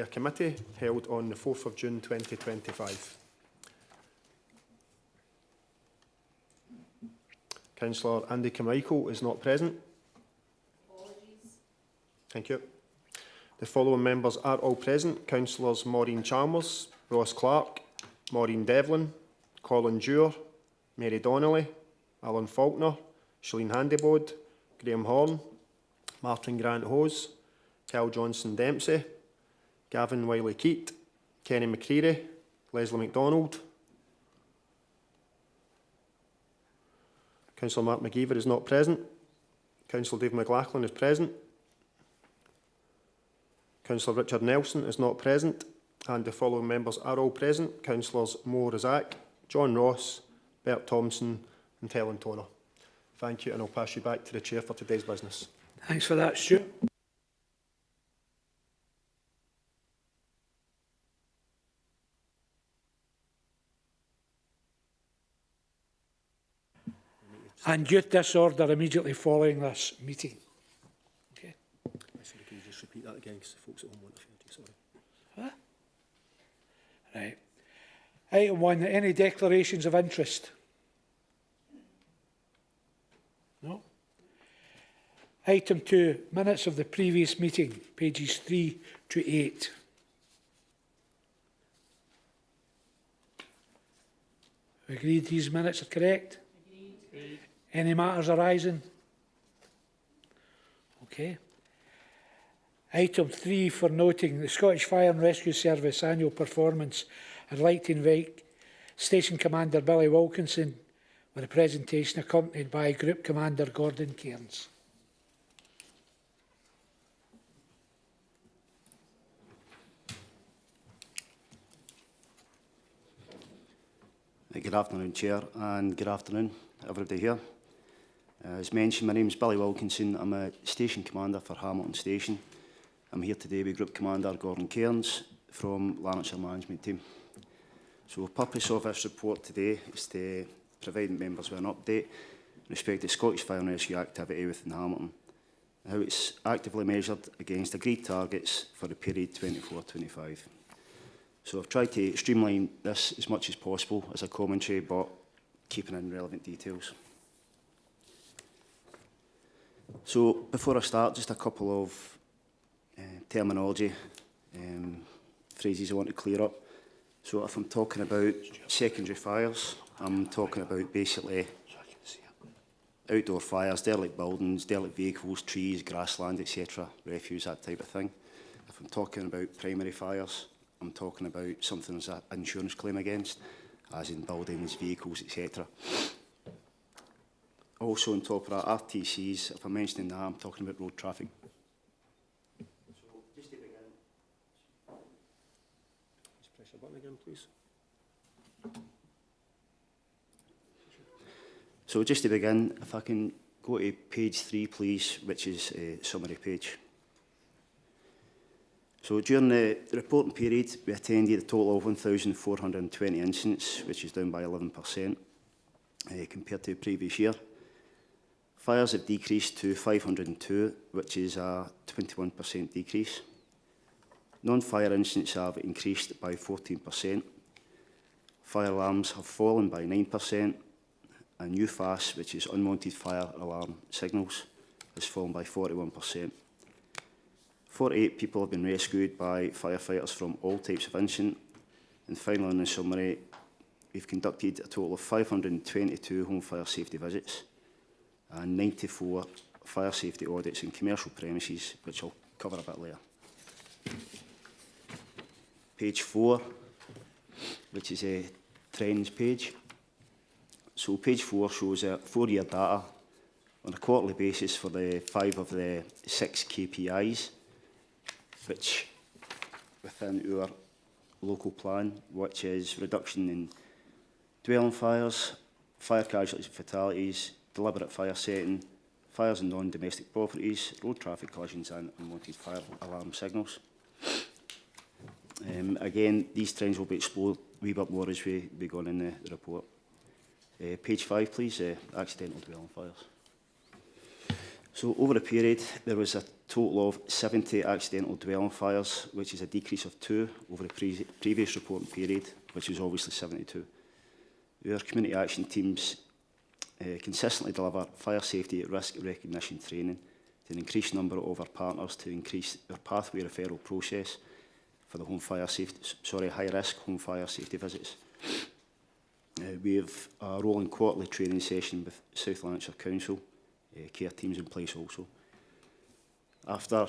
Committee held on the 4th of June 2025. Councillor Andy Carmichael is not present. Apologies. Thank you. The following members are all present. Councillors Maureen Chalmers, Ross Clark, Maureen Devlin, Colin Dewar, Mary Donnelly, Alan Faulkner, Shalene Handybod, Graham Horn, Martin Grant-Hose, Cal Johnson-Dempsey, Gavin Wiley-Keat, Kenny McCreary, Leslie MacDonald. Councillor Mark McGeever is not present. Councillor Dave McLachlan is present. Councillor Richard Nelson is not present. And the following members are all present. Councillors Mo Razak, John Ross, Bert Thompson and Helen Toner. Thank you, and I'll pass you back to the Chair for today's business. Thanks for that, Stuart. And youth disorder immediately following this meeting. Okay. Sorry, can you just repeat that again, because the folks at home want to hear you, sorry. Huh? Right. Item 1, any declarations of interest? No. Item 2, minutes of the previous meeting, pages 3 to 8. Agreed these minutes are correct? Agreed. Any matters arising? Okay. Item 3 for noting the Scottish Fire and Rescue Service annual performance. I'd like to invite Station Commander Billy Wilkinson with a presentation accompanied by Group Commander Gordon Cairns. Good afternoon, Chair, and good afternoon, everybody here. As mentioned, my name is Billy Wilkinson. I'm a Station Commander for Hamilton Station. I'm here today with Group Commander Gordon Cairns from Lanarkshire Management Team. So the purpose of this report today is to provide members with an update in respect to Scottish Fire and Rescue activity within Hamilton, and how it's actively measured against agreed targets for the period 24-25. So I've tried to streamline this as much as possible as a commentary, but keeping in relevant details. So before I start, just a couple of terminology, phrases I want to clear up. So if I'm talking about secondary fires, I'm talking about basically outdoor fires, derelict buildings, derelict vehicles, trees, grassland, etc., refuse, that type of thing. If I'm talking about primary fires, I'm talking about something as an insurance claim against, as in buildings, vehicles, etc. Also on top of that, RTCs, if I'm mentioning that, I'm talking about road traffic. So just to begin, just press the button again, please. So just to begin, if I can go to page 3, please, which is a summary page. So during the reporting period, we attended a total of 1,420 incidents, which is down by 11% compared to the previous year. Fires have decreased to 502, which is a 21% decrease. Non-fire incidents have increased by 14%. Fire alarms have fallen by 9%, and UFAS, which is unwanted fire alarm signals, has fallen by 41%. 48 people have been rescued by firefighters from all types of incident. And finally, in the summary, we've conducted a total of 522 home fire safety visits and 94 fire safety audits in commercial premises, which I'll cover a bit later. Page 4, which is a trends page. So page 4 shows 4-year data on a quarterly basis for the 5 of the 6 KPIs, which within our local plan, which is reduction in dwelling fires, fire casualties and fatalities, deliberate fire setting, fires in non-domestic properties, road traffic collisions and unwanted fire alarm signals. Again, these trends will be explored a wee bit more as we go on in the report. Page 5, please, accidental dwelling fires. So over the period, there was a total of 70 accidental dwelling fires, which is a decrease of 2 over the previous reporting period, which was obviously 72. Our community action teams consistently deliver fire safety risk recognition training to an increased number of our partners to increase our pathway referral process for the high risk home fire safety visits. We have a rolling quarterly training session with South Lanarkshire Council, care teams in place also. After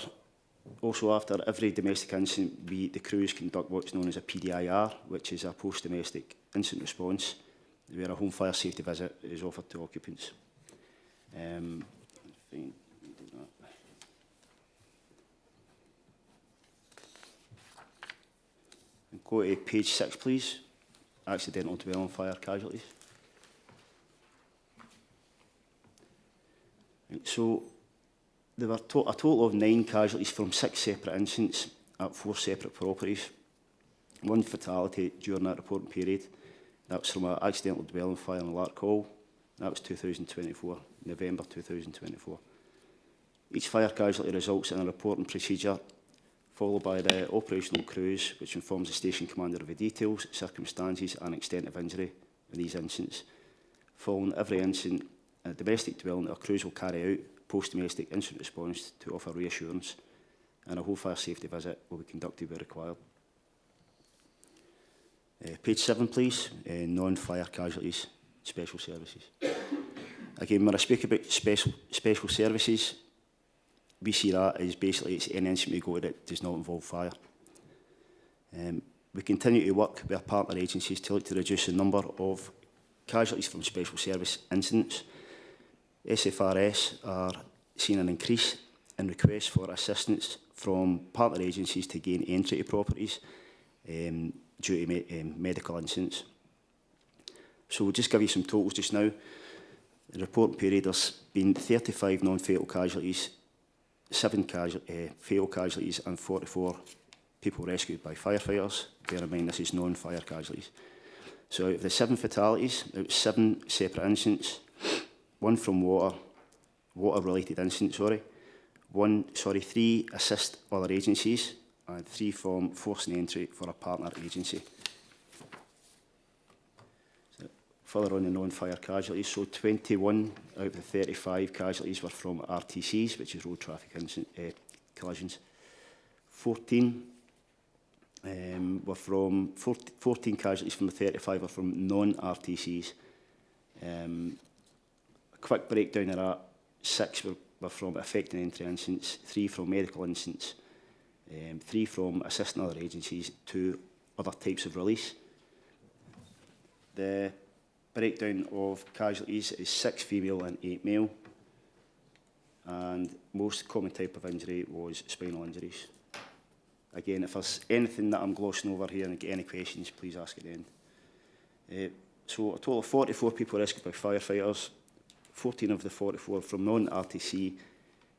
every domestic incident, the crews conduct what's known as a PDIR, which is a post-domestic incident response, where a home fire safety visit is offered to occupants. And go to page 6, please. Accidental dwelling fire casualties. So there were a total of 9 casualties from 6 separate incidents at 4 separate properties. 1 fatality during that reporting period. That was from an accidental dwelling fire in Lark Hall. That was 2024, November 2024. Each fire casualty results in a reporting procedure followed by the operational crews, which informs the station commander of the details, circumstances and extent of injury in these incidents. Following every incident, a domestic dwelling, our crews will carry out post-domestic incident response to offer reassurance, and a whole fire safety visit will be conducted where required. Page 7, please. Non-fire casualties, special services. Again, when I speak about special services, we see that as basically it's any incident we go to that does not involve fire. We continue to work with our partner agencies to look to reduce the number of casualties from special service incidents. SFRS are seeing an increase in requests for assistance from partner agencies to gain entry to properties due to medical incidents. So we'll just give you some totals just now. In the reporting period, there's been 35 non-fatal casualties, 7 fatal casualties and 44 people rescued by firefighters. Bear in mind, this is non-fire casualties. So out of the 7 fatalities, out of 7 separate incidents, 1 from water-related incidents, 3 assist other agencies, and 3 from forcing entry for a partner agency. So further on the non-fire casualties, so 21 out of the 35 casualties were from RTCs, which is road traffic collisions. 14 casualties from the 35 were from non-RTCs. A quick breakdown of that, 6 were from affecting entry incidents, 3 from medical incidents, 3 from assisting other agencies, 2 other types of release. The breakdown of casualties is 6 female and 8 male, and most common type of injury was spinal injuries. Again, if there's anything that I'm glossing over here and get any questions, please ask at the end. So a total of 44 people rescued by firefighters, 14 of the 44 from non-RTC,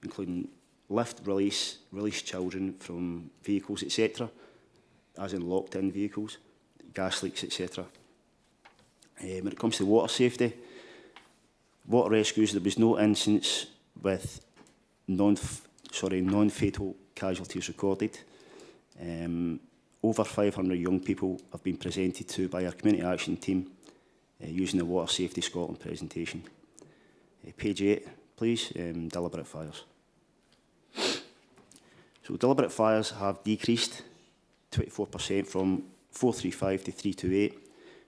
including lift, release children from vehicles, etc., as in locked-in vehicles, gas leaks, etc. When it comes to water safety, water rescues, there was no incidents with non-fatal casualties recorded. Over 500 young people have been presented to by our community action team using the Water Safety Scotland presentation. Page 8, please, deliberate fires. So deliberate fires have decreased 24% from 435 to 328,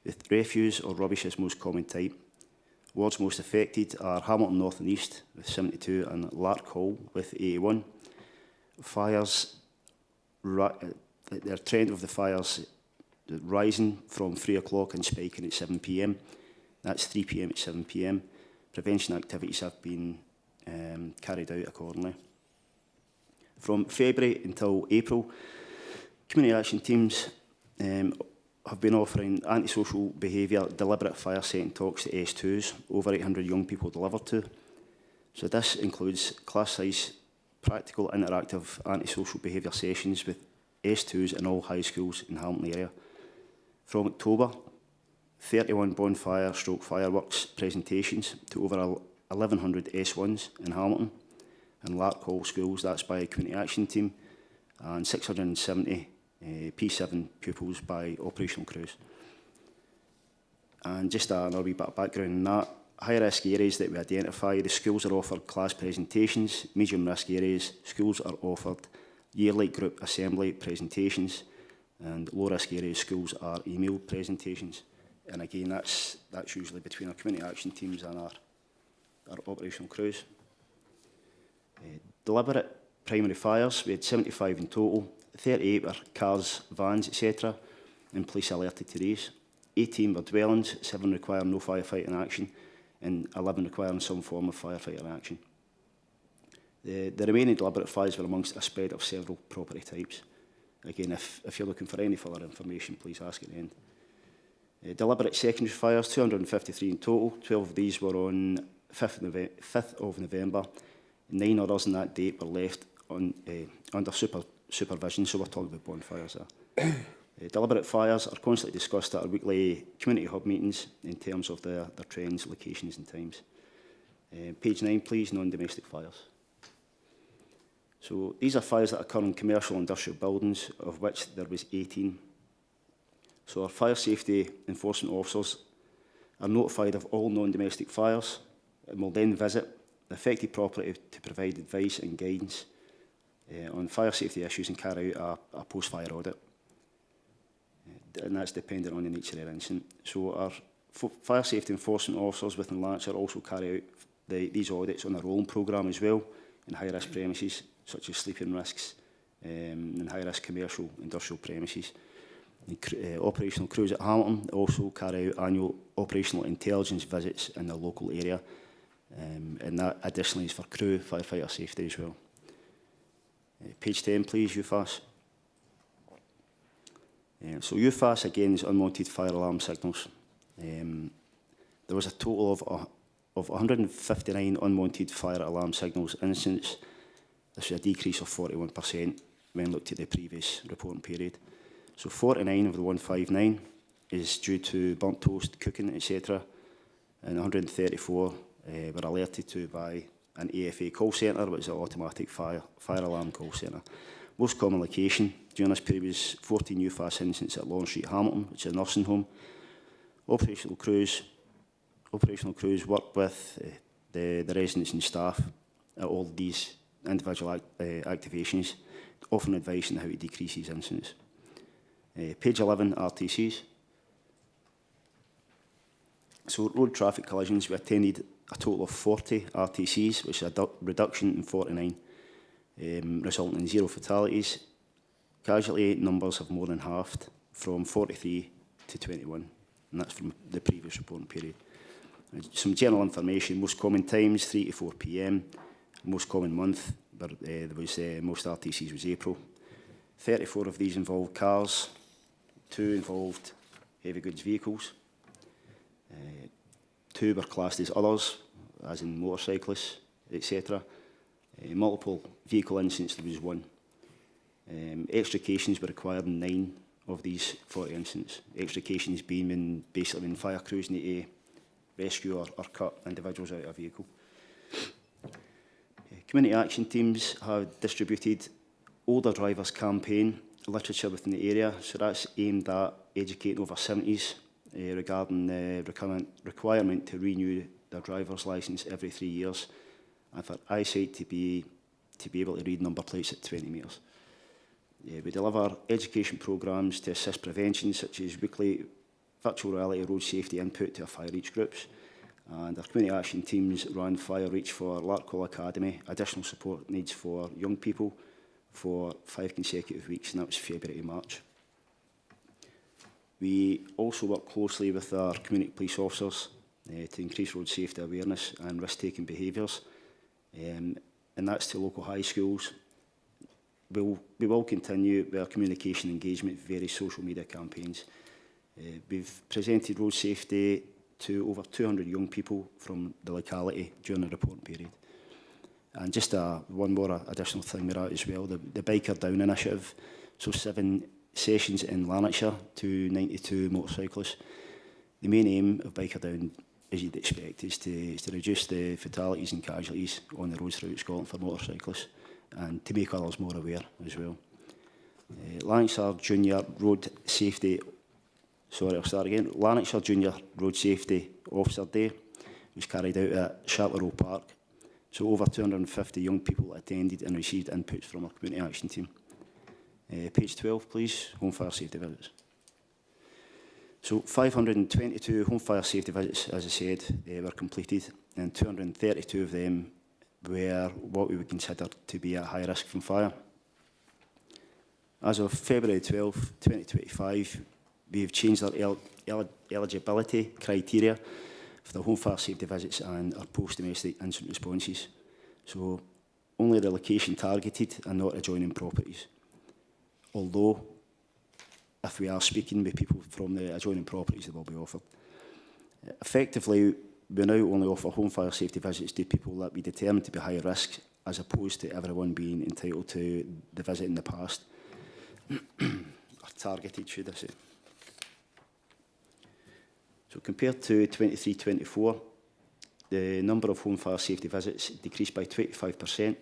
with refuse or rubbish as most common type. Wards most affected are Hamilton North and East with 72 and Lark Hall with 81. Fires, the trend of the fires rising from 3 o'clock and spiking at 7 p.m. That's 3 p.m. at 7 p.m. Prevention activities have been carried out accordingly. From February until April, community action teams have been offering antisocial behaviour deliberate fire setting talks to S2s, over 800 young people delivered to. So this includes class-size practical interactive antisocial behaviour sessions with S2s in all high schools in the Hamilton area. From October, 31 bonfire stroke fireworks presentations to over 1,100 S1s in Hamilton. in Larkhall schools, that's by a community action team, and 670 P7 pupils by operational crews. And just another wee bit of background on that, high risk areas that we identify, the schools are offered class presentations. Medium risk areas, schools are offered yearly group assembly presentations, and low risk areas, schools are email presentations. And again, that's usually between our community action teams and our operational crews. Deliberate primary fires, we had 75 in total. 38 were cars, vans, etc. and police alerted to these. 18 were dwellings, 7 require no firefighting action, and 11 requiring some form of firefighting action. The remaining deliberate fires were amongst a spread of several property types. Again, if you're looking for any further information, please ask at the end. Deliberate secondary fires, 253 in total. 12 of these were on 5th of November. 9 others on that date were left on, under supervision, so we're talking about bonfires there. Deliberate fires are constantly discussed at our weekly community hub meetings in terms of their trends, locations and times. Page 9, please, non-domestic fires. So these are fires that occur in commercial and industrial buildings, of which there was 18. So our fire safety enforcement officers are notified of all non-domestic fires and will then visit the affected property to provide advice and guidance on fire safety issues and carry out a post-fire audit. And that's dependent on the nature of the incident. So our fire safety enforcement officers within Lanarkshire also carry out these audits on a rolling programme as well in high-risk premises, such as sleeping risks and high-risk commercial industrial premises. The operational crews at Hamilton also carry out annual operational intelligence visits in the local area, and that additionally is for crew firefighter safety as well. Page 10, please, UFAS. So UFAS, again, is unwanted fire alarm signals. There was a total of 159 unwanted fire alarm signals incidents. This is a decrease of 41% when looked at the previous reporting period. So 49 of the 159 is due to burnt toast, cooking, etc. And 134 were alerted to by an AFA call centre, which is an automatic fire alarm call centre. Most common location during this period was 14 UFAS incidents at Lawn Street, Hamilton, which is a nursing home. Operational crews work with the residents and staff at all these individual activations, offering advice on how to decrease these incidents. Page 11, RTCs. So road traffic collisions, we attended a total of 40 RTCs, which is a reduction in 49, resulting in 0 fatalities. Casualty numbers have more than halved from 43 to 21, and that's from the previous reporting period. Some general information, most common times, 3 to 4 p.m, most common month, but there was most RTCs was April. 34 of these involved cars, 2 involved heavy goods vehicles, 2 were classed as others, as in motorcyclists, etc. Multiple vehicle incidents, there was 1. Extrications were required in 9 of these 40 incidents. Extrications being basically when fire crews need to rescue or cut individuals out of a vehicle. Community action teams have distributed older drivers campaign literature within the area, so that's aimed at educating over 70s regarding the requirement to renew their driver's licence every 3 years, and for eyesight to be able to read number plates at 20 metres. We deliver education programmes to assist prevention, such as weekly virtual reality road safety input to our fire reach groups, and our community action teams run fire reach for Larkhall Academy, additional support needs for young people for 5 consecutive weeks, and that was February to March. We also work closely with our community police officers to increase road safety awareness and risk-taking behaviours, and that's to local high schools. We will continue with our communication engagement with various social media campaigns. We've presented road safety to over 200 young people from the locality during the reporting period. And just one more additional thing with that as well, the Biker Down initiative. So 7 sessions in Lanarkshire to 92 motorcyclists. The main aim of Biker Down as you'd expect, is to reduce the fatalities and casualties on the roads throughout Scotland for motorcyclists and to make others more aware as well. Lanarkshire Junior Road Safety, sorry, I'll start again. Lanarkshire Junior Road Safety Officer Day was carried out at Chartler Park. So over 250 young people attended and received inputs from our community action team. Page 12, please, home fire safety visits. So 522 home fire safety visits, as I said, were completed, and 232 of them were what we would consider to be at high risk from fire. As of February 12, 2025, we have changed our eligibility criteria for the home fire safety visits and our post-domestic incident responses. So only the location targeted and not adjoining properties. Although, if we are speaking with people from the adjoining properties, they will be offered. Effectively, we now only offer home fire safety visits to people that we determine to be high risk, as opposed to everyone being entitled to the visit in the past. Or targeted, should I say. So compared to 23-24, the number of home fire safety visits decreased by 25%.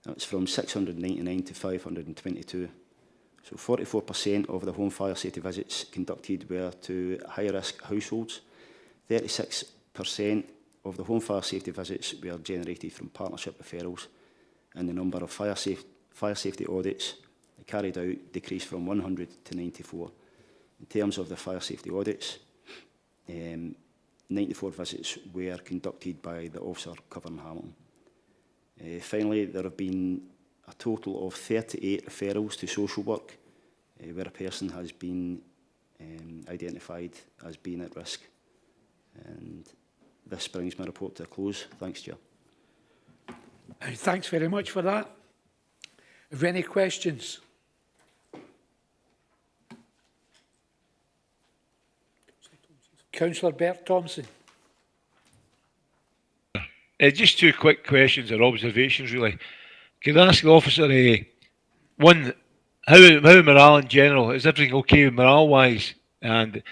That's from 699 to 522. So 44% of the home fire safety visits conducted were to high-risk households. 36% of the home fire safety visits were generated from partnership referrals, and the number of fire safety audits carried out decreased from 100 to 94. In terms of the fire safety audits, 94 visits were conducted by the officer covering Hamilton. Finally, there have been a total of 38 referrals to social work where a person has been identified as being at risk. And this brings my report to a close. Thanks, Chair. Thanks very much for that. Have any questions? Councillor Bert Thompson. Just two quick questions or observations, really. Could I ask the officer, one, how morale in general? Is everything okay morale-wise? And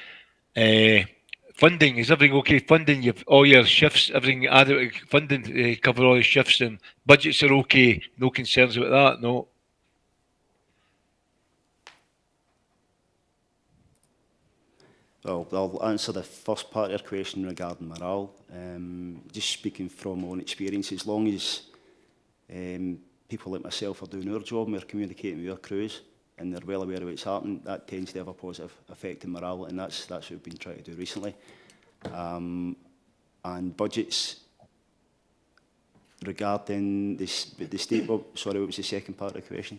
funding, is everything okay? Funding, you've all your shifts, everything adequate funding to cover all your shifts, and budgets are okay? No concerns about that? No? Well, I'll answer the first part of your question regarding morale. Just speaking from my own experience, as long as people like myself are doing our job and we're communicating with our crews and they're well aware of what's happening, that tends to have a positive effect on morale, and that's what we've been trying to do recently. And budgets regarding the state, sorry, what was the second part of the question?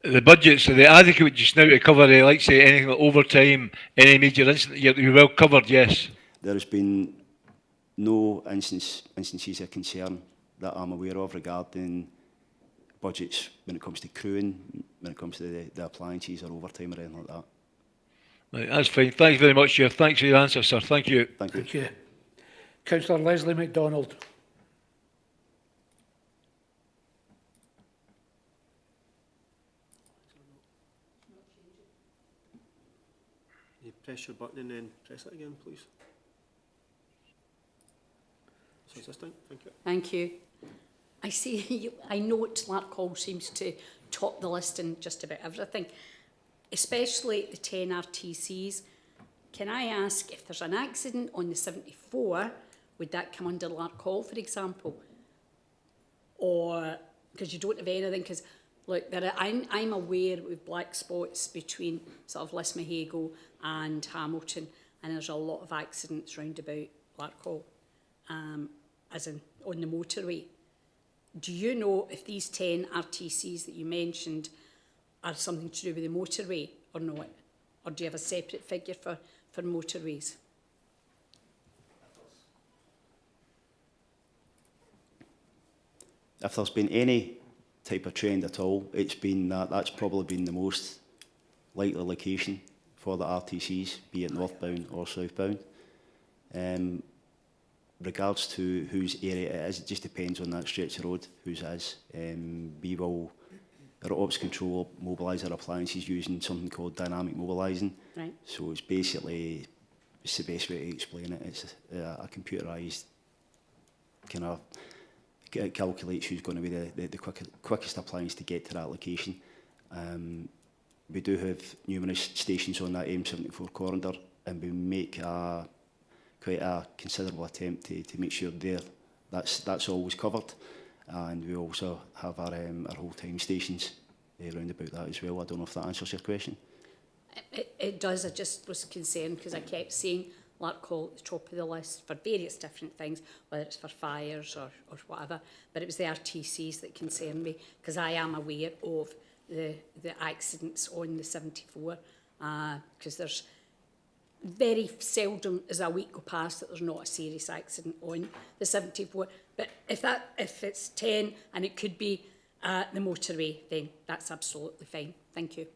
The budgets, are they adequate just now to cover, like say, anything like overtime, any major incident? You're well covered, yes? There has been no instances of concern that I'm aware of regarding budgets when it comes to crewing, when it comes to the appliances or overtime or anything like that. Right, that's fine. Thanks very much, Chair. Thanks for your answer, sir. Thank you. Thank you. Thank you. Councillor Leslie MacDonald. You press your button and then press it again, please. So assistant, thank you. Thank you. I see, I note Larkhall seems to top the list in just about everything, especially the 10 RTCs. Can I ask, if there's an accident on the 74, would that come under Larkhall, for example? Or, because you don't have anything, because look, I'm aware with black spots between sort of Lismahago and Hamilton, and there's a lot of accidents round about Larkhall, as in on the motorway. Do you know if these 10 RTCs that you mentioned are something to do with the motorway or not? Or do you have a separate figure for motorways? If there's been any type of trend at all, it's been that's probably been the most likely location for the RTCs, be it northbound or southbound. Regards to whose area it is, it just depends on that stretch of road, whose it is. We will, our ops control, mobilise our appliances using something called dynamic mobilising. Right. So it's basically it's the best way to explain it. It's a computerised kind of, it calculates who's going to be the quickest appliance to get to that location. We do have numerous stations on that M74 corridor, and we make quite a considerable attempt to make sure that's always covered. And we also have our whole time stations around about that as well. I don't know if that answers your question. It does. I just was concerned because I kept seeing Larkhall at the top of the list for various different things, whether it's for fires or whatever. But it was the RTCs that concerned me, because I am aware of the accidents on the 74, because there's very seldom as a week go past that there's not a serious accident on the 74. But if it's 10 and it could be the motorway, then that's absolutely fine. Thank you.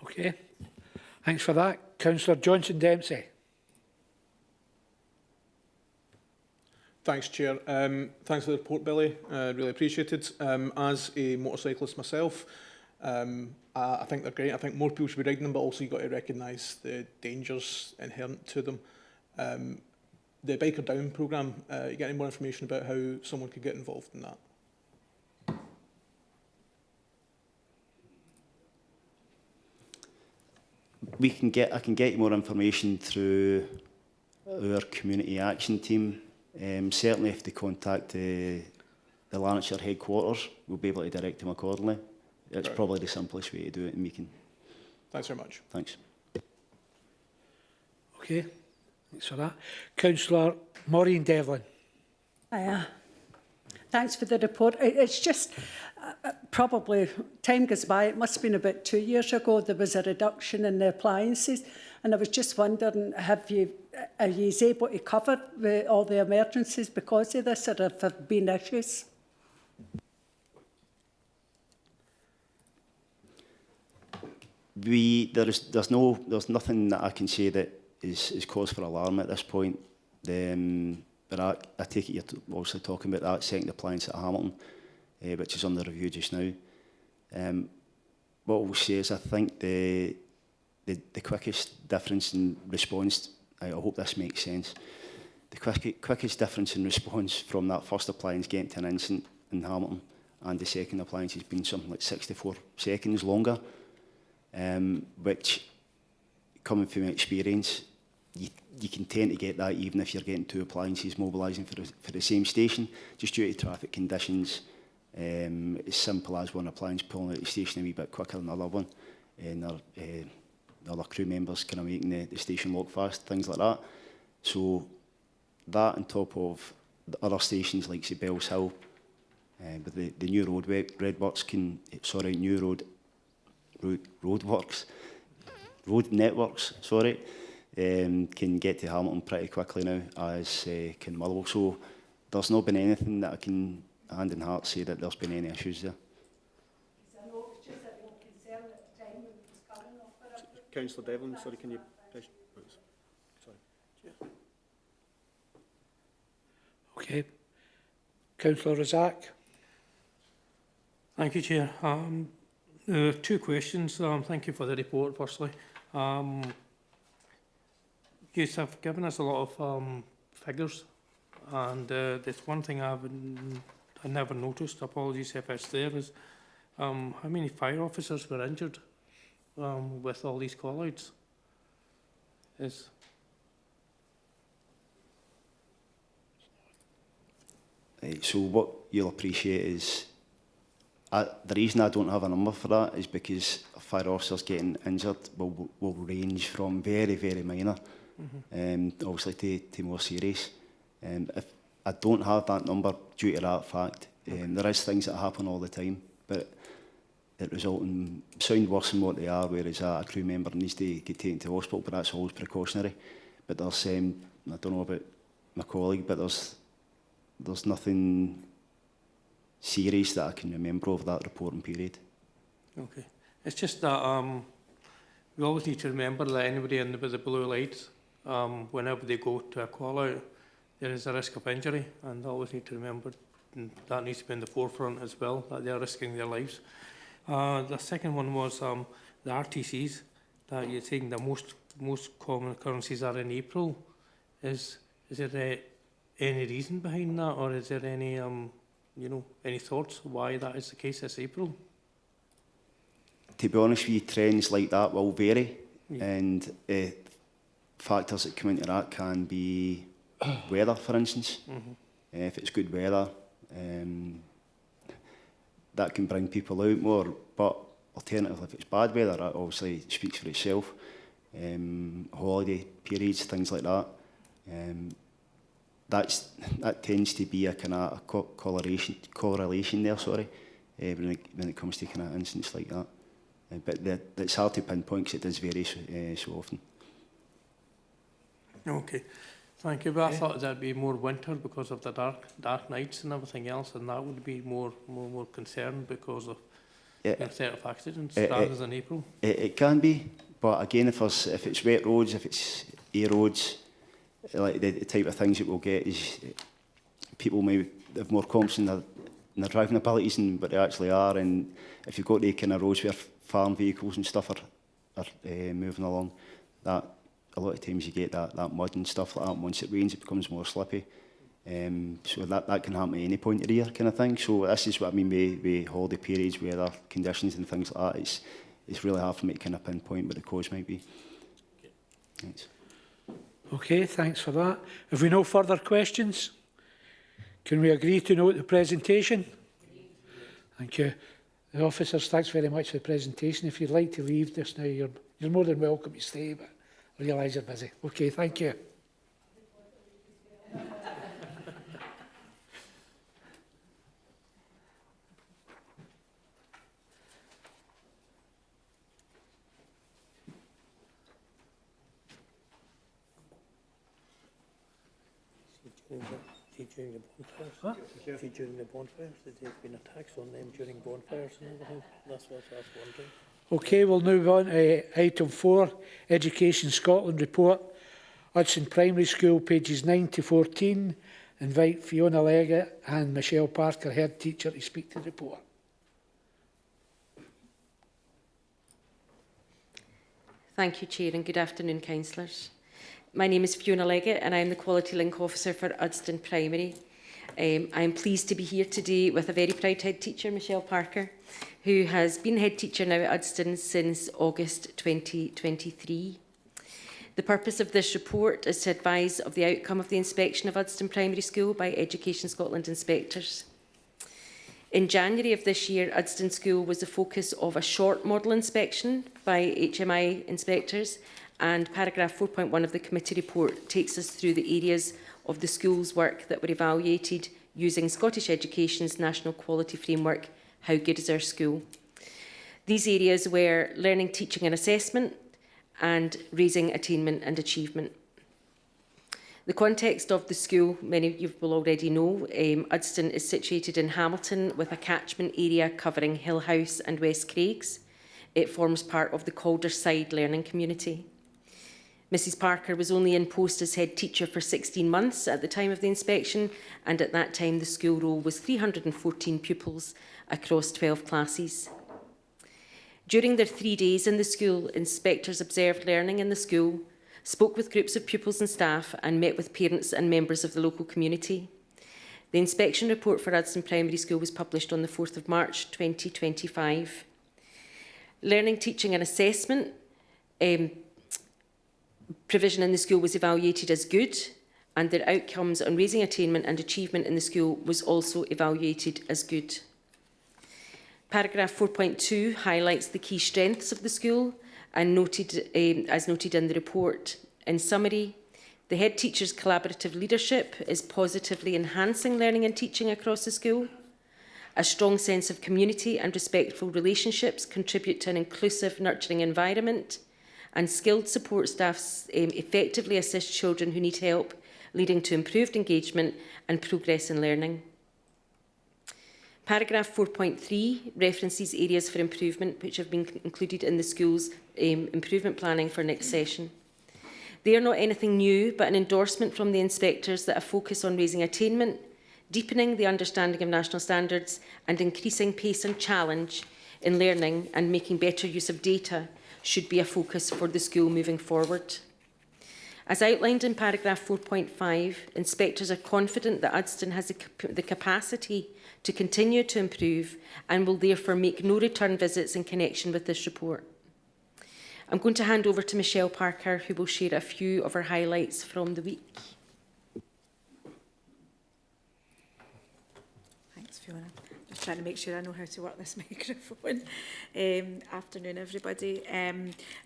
Okay. Thanks for that. Councillor Johnson Dempsey. Thanks, Chair. Thanks for the report, Billy. Really appreciate it. As a motorcyclist myself, I think they're great. I think more people should be riding them, but also you've got to recognise the dangers inherent to them. The Biker Down programme, you get any more information about how someone could get involved in that? I can get you more information through our community action team. Certainly if they contact the Lanarkshire headquarters, we'll be able to direct them accordingly. It's Right. probably the simplest way to do it, and we can. Thanks very much. Thanks. Okay. Thanks for that. Councillor Maureen Devlin. Thanks for the report. It's just probably time goes by. It must have been about 2 years ago there was a reduction in the appliances, and I was just wondering, are you able to cover all the emergencies because of this, or have there been issues? There's nothing that I can say that is cause for alarm at this point. But I take it you're obviously talking about that second appliance at Hamilton, which is under review just now. What I will say is I think the quickest difference in response, I hope this makes sense, the quickest difference in response from that first appliance getting to an incident in Hamilton and the second appliance has been something like 64 seconds longer, which, coming from experience, you can tend to get that even if you're getting two appliances mobilising for the same station, just due to traffic conditions. As simple as one appliance pulling out the station a wee bit quicker than the other one, and other crew members kind of making the station lock fast, things like that. So that on top of the other stations like say Bells Hill, but the new road networks, sorry, can get to Hamilton pretty quickly now, as can Motherwell. So there's not been anything that I can hand in heart say that there's been any issues there. Councillor Devlin, sorry, can you... Sorry. Okay. Councillor Razak. Thank you, Chair. There are two questions. Thank you for the report, firstly. You have given us a lot of figures, and there's one thing I never noticed, apologies if it's there, is how many fire officers were injured with all these call-outs? So what you'll appreciate is, the reason I don't have a number for that is because fire officers getting injured will range from very, very minor, obviously to more serious. If I don't have that number due to that fact, there is things that happen all the time, but it result in sound worse than what they are, whereas a crew member needs to get taken to hospital, but that's always precautionary. But there's, I don't know about my colleague, but there's nothing serious that I can remember over that reporting period. Okay. It's just that we always need to remember that anybody with the blue light, whenever they go to a call-out, there is a risk of injury, and always need to remember that needs to be in the forefront as well, that they are risking their lives. The second one was the RTCs. that you're saying the most common occurrences are in April. Is there any reason behind that, or is there any any thoughts why that is the case this April? To be honest with you, trends like that will vary, Yeah. and factors that come into that can be weather, for instance. If it's good weather, that can bring people out more, but alternatively, if it's bad weather, that obviously speaks for itself. Holiday periods, things like that. That tends to be a kind of correlation there, sorry, when it comes to kind of incidents like that. But it's hard to pinpoint because it does vary so often. Okay, thank you. But I thought that'd be more winter because of the dark nights and everything else, and that would be more concerned because of set of accidents rather than April. It can be, but again, if it's wet roads, if it's air roads, like the type of things that we'll get is people may have more confidence in their driving abilities and what they actually are, and if you've got the kind of roads where farm vehicles and stuff are moving along, that a lot of times you get that mud and stuff like that. Once it rains, it becomes more slippy. So that can happen at any point of the year, kind of thing. So this is what I mean with holiday periods, weather conditions and things like that. It's really hard for me to kind of pinpoint what the cause might be. Thanks. Okay, thanks for that. Have we no further questions? Can we agree to note the presentation? Thank you. The officers, thanks very much for the presentation. If you'd like to leave just now, you're more than welcome to stay, but I realise you're busy. Okay, thank you. During the bonfires? What? During the bonfires, there's been attacks on them during bonfires and everything. That's what I was wondering. Okay, we'll move on to item 4, Education Scotland report. Hudson Primary School, pages 9 to 14. Invite Fiona Leggett and Michelle Parker, head teacher, to speak to the report. Thank you, Chair, and good afternoon, councillors. My name is Fiona Leggett and I'm the Quality Link Officer for Udston Primary. I'm pleased to be here today with a very proud head teacher, Michelle Parker, who has been head teacher now at Udston since August 2023. The purpose of this report is to advise of the outcome of the inspection of Udston Primary School by Education Scotland inspectors. In January of this year, Udston School was the focus of a short model inspection by HMI inspectors, and paragraph 4.1 of the committee report takes us through the areas of the school's work that were evaluated using Scottish Education's National Quality Framework, How Good is Our School? These areas were learning, teaching and assessment, and raising attainment and achievement. The context of the school, many of you will already know, Udston is situated in Hamilton with a catchment area covering Hillhouse and West Craigs. It forms part of the Calderside learning community. Mrs Parker was only in post as head teacher for 16 months at the time of the inspection, and at that time the school roll was 314 pupils across 12 classes. During their 3 days in the school, inspectors observed learning in the school, spoke with groups of pupils and staff, and met with parents and members of the local community. The inspection report for Udston Primary School was published on the 4th of March 2025. Learning, teaching and assessment provision in the school was evaluated as good, and their outcomes on raising attainment and achievement in the school was also evaluated as good. Paragraph 4.2 highlights the key strengths of the school and as noted in the report. In summary, the head teacher's collaborative leadership is positively enhancing learning and teaching across the school. A strong sense of community and respectful relationships contribute to an inclusive, nurturing environment, and skilled support staff effectively assist children who need help, leading to improved engagement and progress in learning. Paragraph 4.3 references areas for improvement which have been included in the school's improvement planning for next session. They are not anything new, but an endorsement from the inspectors that a focus on raising attainment, deepening the understanding of national standards, and increasing pace and challenge in learning and making better use of data should be a focus for the school moving forward. As outlined in paragraph 4.5, inspectors are confident that Udston has the capacity to continue to improve and will therefore make no return visits in connection with this report. I'm going to hand over to Michelle Parker, who will share a few of her highlights from the week. Thanks, Fiona. Just trying to make sure I know how to work this microphone. Afternoon, everybody.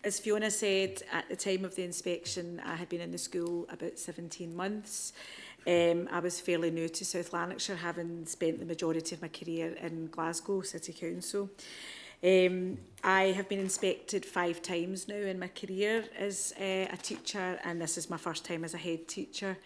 As Fiona said, at the time of the inspection, I had been in the school about 17 months. I was fairly new to South Lanarkshire, having spent the majority of my career in Glasgow City Council. I have been inspected 5 times now in my career as a teacher, and this is my first time as a head teacher.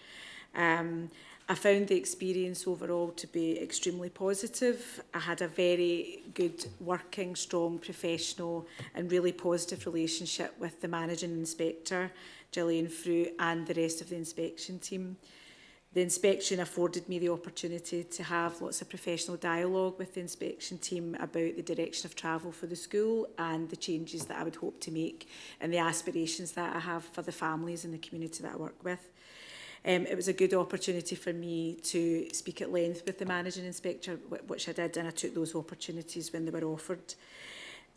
I found the experience overall to be extremely positive. I had a very good working, strong, professional and really positive relationship with the managing inspector, Gillian Frew, and the rest of the inspection team. The inspection afforded me the opportunity to have lots of professional dialogue with the inspection team about the direction of travel for the school and the changes that I would hope to make and the aspirations that I have for the families and the community that I work with. It was a good opportunity for me to speak at length with the managing inspector, which I did, and I took those opportunities when they were offered.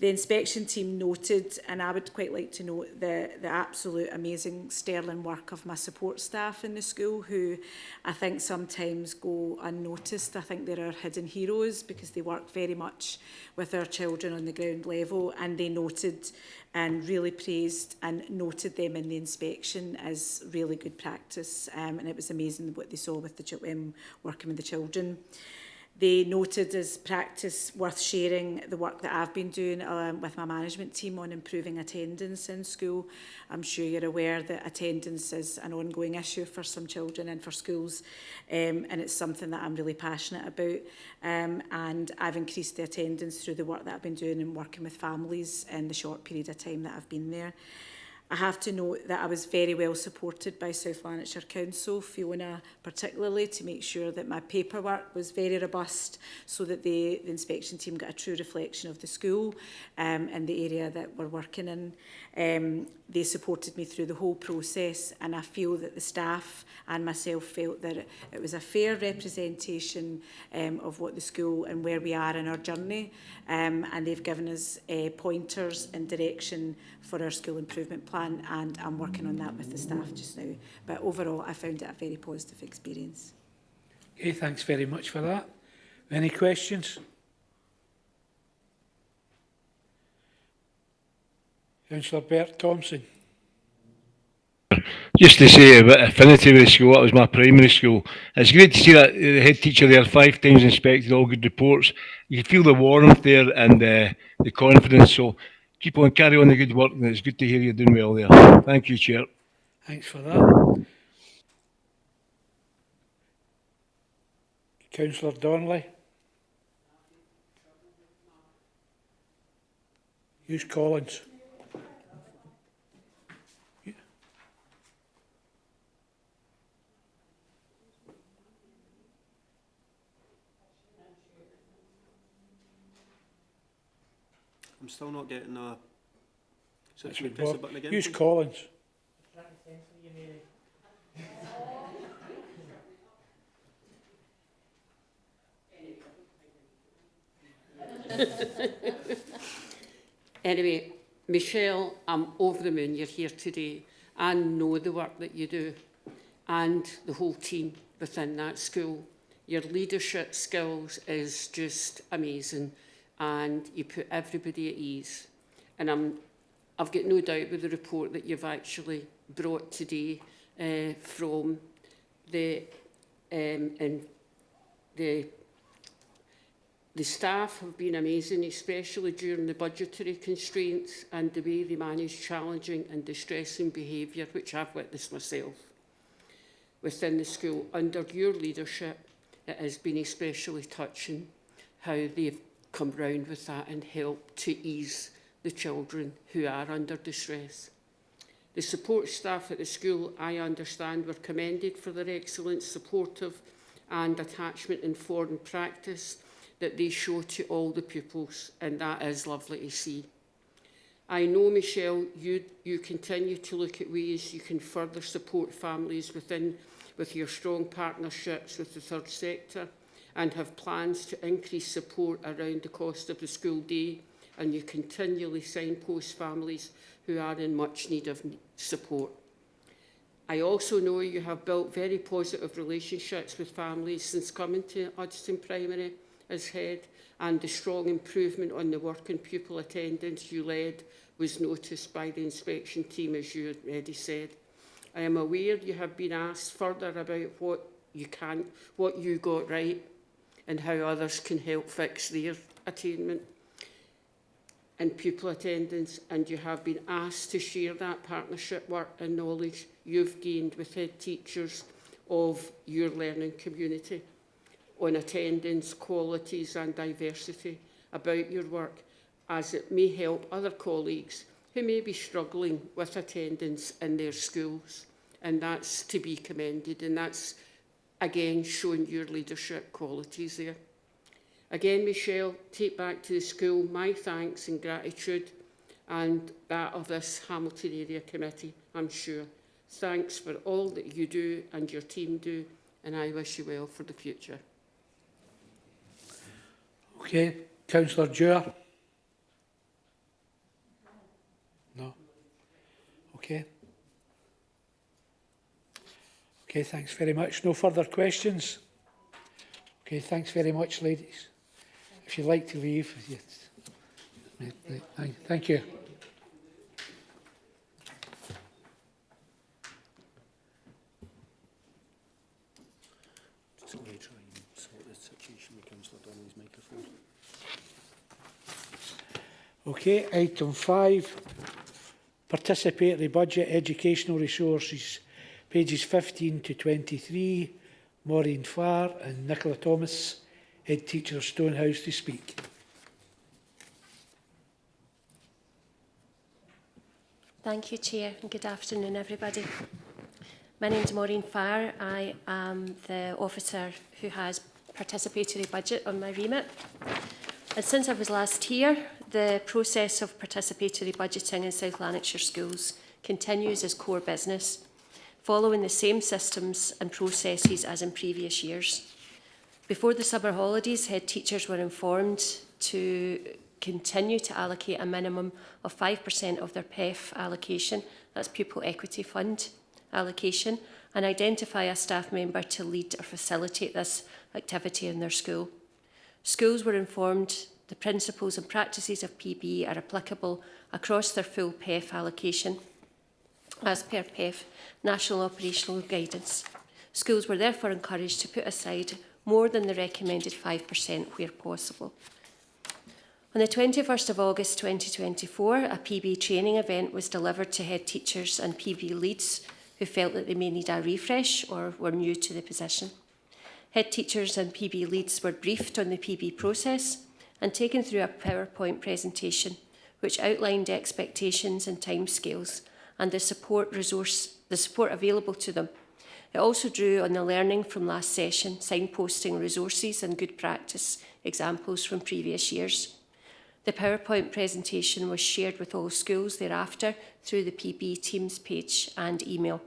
The inspection team noted, and I would quite like to note, the absolute amazing sterling work of my support staff in the school, who I think sometimes go unnoticed. I think they're our hidden heroes because they work very much with our children on the ground level, and they noted and really praised and noted them in the inspection as really good practice, and it was amazing what they saw with the working with the children. They noted as practice worth sharing the work that I've been doing with my management team on improving attendance in school. I'm sure you're aware that attendance is an ongoing issue for some children and for schools, and it's something that I'm really passionate about. And I've increased the attendance through the work that I've been doing and working with families in the short period of time that I've been there. I have to note that I was very well supported by South Lanarkshire Council, Fiona particularly, to make sure that my paperwork was very robust so that the inspection team got a true reflection of the school and the area that we're working in. They supported me through the whole process, and I feel that the staff and myself felt that it was a fair representation of what the school and where we are in our journey, and they've given us pointers and direction for our school improvement plan, and I'm working on that with the staff just now. But overall, I found it a very positive experience. Okay, thanks very much for that. Any questions? Councillor Bert Thompson. Just to say a bit of affinity with the school, that was my primary school. It's great to see that the head teacher there 5 times inspected, all good reports. You can feel the warmth there and the confidence. So keep on, carry on the good work, and it's good to hear you're doing well there. Thank you, Chair. Thanks for that. Councillor Donnelly. Hughes Collins. I'm still not getting a... So That's can we right, press the Bob. button again, Hughes please? Collins. Anyway, Michelle, I'm over the moon you're here today. I know the work that you do and the whole team within that school. Your leadership skills is just amazing, and you put everybody at ease. And I've got no doubt with the report that you've actually brought today from the staff have been amazing, especially during the budgetary constraints and the way they manage challenging and distressing behaviour, which I've witnessed myself within the school. Under your leadership, it has been especially touching how they've come round with that and helped to ease the children who are under distress. The support staff at the school, I understand, were commended for their excellent, supportive and attachment-informed practice that they show to all the pupils, and that is lovely to see. I know, Michelle, you continue to look at ways you can further support families with your strong partnerships with the third sector, and have plans to increase support around the cost of the school day, and you continually signpost families who are in much need of support. I also know you have built very positive relationships with families since coming to Udston Primary as head, and the strong improvement on the work and pupil attendance you led was noticed by the inspection team, as you already said. I am aware you have been asked further about what you got right and how others can help fix their attainment and pupil attendance, and you have been asked to share that partnership work and knowledge you've gained with head teachers of your learning community on attendance, qualities and diversity about your work, as it may help other colleagues who may be struggling with attendance in their schools. And that's to be commended, and that's, again, showing your leadership qualities there. Again, Michelle, take back to the school my thanks and gratitude, and that of this Hamilton Area Committee, I'm sure. Thanks for all that you do and your team do, and I wish you well for the future. Okay, Councillor Dewar. No. Okay. Okay, thanks very much. No further questions? Okay, thanks very much, ladies. If you'd like to leave, thank you. Just going to try and sort the situation with Councillor Donnelly's microphone. Okay, item 5, participatory budget educational resources, pages 15 to 23, Maureen Farr and Nicola Thomas, head teacher of Stonehouse, to speak. Thank you, Chair, and good afternoon, everybody. My name is Maureen Farr. I am the officer who has participatory budget on my remit. And since I was last here, the process of participatory budgeting in South Lanarkshire schools continues as core business, following the same systems and processes as in previous years. Before the summer holidays, head teachers were informed to continue to allocate a minimum of 5% of their PEF allocation, that's Pupil Equity Fund allocation, and identify a staff member to lead or facilitate this activity in their school. Schools were informed the principles and practices of PB are applicable across their full PEF allocation, as per PEF National Operational Guidance. Schools were therefore encouraged to put aside more than the recommended 5% where possible. On the 21st of August 2024, a PB training event was delivered to head teachers and PB leads who felt that they may need a refresh or were new to the position. Head teachers and PB leads were briefed on the PB process and taken through a PowerPoint presentation which outlined expectations and timescales and the support available to them. It also drew on the learning from last session, signposting resources and good practice examples from previous years. The PowerPoint presentation was shared with all schools thereafter through the PB Teams page and email.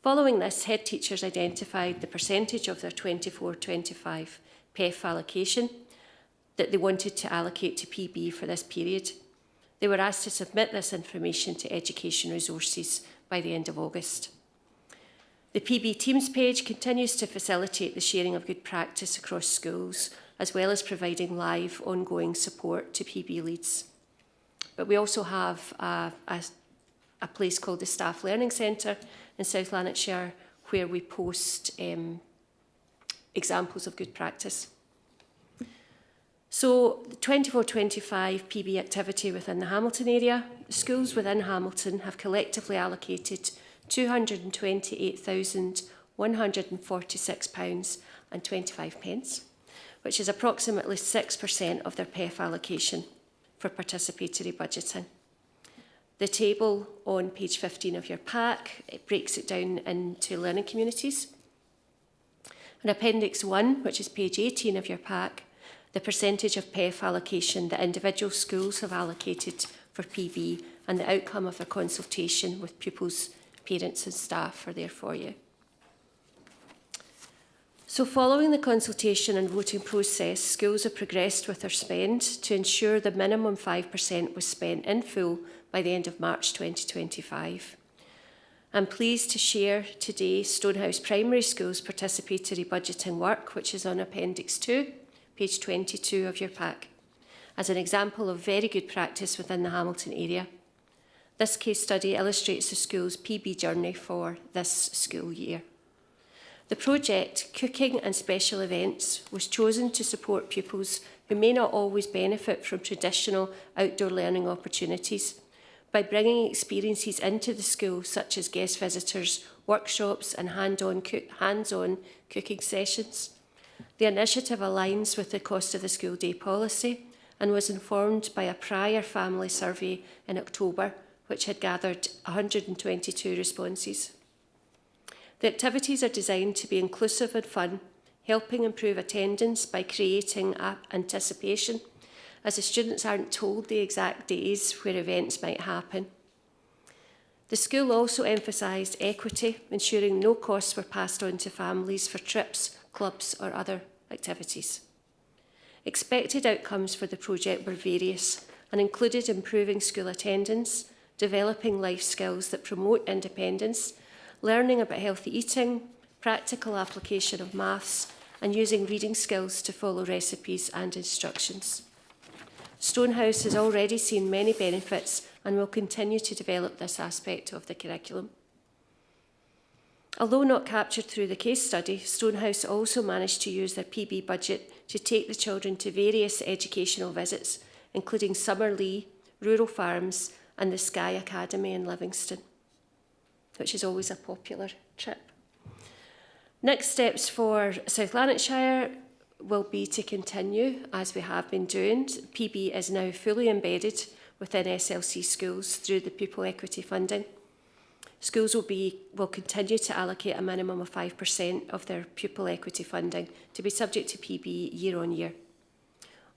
Following this, head teachers identified the percentage of their 24-25 PEF allocation that they wanted to allocate to PB for this period. They were asked to submit this information to Education Resources by the end of August. The PB Teams page continues to facilitate the sharing of good practice across schools, as well as providing live, ongoing support to PB leads. But we also have a place called the Staff Learning Centre in South Lanarkshire, where we post examples of good practice. So, the 24-25 PB activity within the Hamilton area, schools within Hamilton have collectively allocated £228,146.25, which is approximately 6% of their PEF allocation for participatory budgeting. The table on page 15 of your pack, it breaks it down into learning communities. In Appendix 1, which is page 18 of your pack, the percentage of PEF allocation that individual schools have allocated for PB, and the outcome of a consultation with pupils, parents and staff are there for you. So following the consultation and voting process, schools have progressed with their spend to ensure the minimum 5% was spent in full by the end of March 2025. I'm pleased to share today Stonehouse Primary School's participatory budgeting work, which is on Appendix 2, page 22 of your pack, as an example of very good practice within the Hamilton area. This case study illustrates the school's PB journey for this school year. The project, Cooking and Special Events, was chosen to support pupils who may not always benefit from traditional outdoor learning opportunities by bringing experiences into the school such as guest visitors, workshops and hands-on cooking sessions. The initiative aligns with the cost of the school day policy and was informed by a prior family survey in October, which had gathered 122 responses. The activities are designed to be inclusive and fun, helping improve attendance by creating anticipation, as the students aren't told the exact days where events might happen. The school also emphasised equity, ensuring no costs were passed on to families for trips, clubs or other activities. Expected outcomes for the project were various and included improving school attendance, developing life skills that promote independence, learning about healthy eating, practical application of maths, and using reading skills to follow recipes and instructions. Stonehouse has already seen many benefits and will continue to develop this aspect of the curriculum. Although not captured through the case study, Stonehouse also managed to use their PB budget to take the children to various educational visits, including Summerlee, Rural Farms, and the Sky Academy in Livingston, which is always a popular trip. Next steps for South Lanarkshire will be to continue as we have been doing. PB is now fully embedded within SLC schools through the pupil equity funding. Schools will continue to allocate a minimum of 5% of their pupil equity funding to be subject to PB year on year.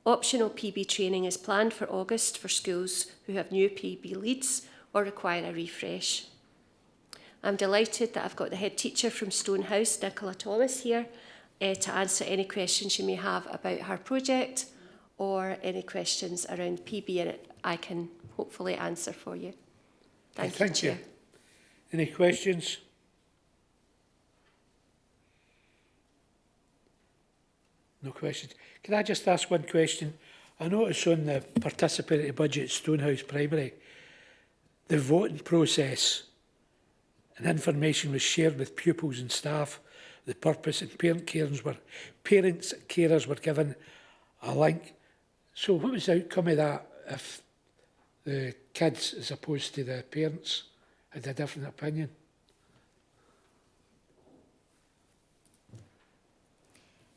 Optional PB training is planned for August for schools who have new PB leads or require a refresh. I'm delighted that I've got the head teacher from Stonehouse, Nicola Thomas, here to answer any questions you may have about her project or any questions around PB, and I can hopefully answer for you. Thank you, Chair. Any questions? No questions. Can I just ask one question? I notice on the participatory budget Stonehouse Primary, the voting process and information was shared with pupils and staff. The purpose and parents and carers were given a link. So what was the outcome of that if the kids, as opposed to the parents, had a different opinion?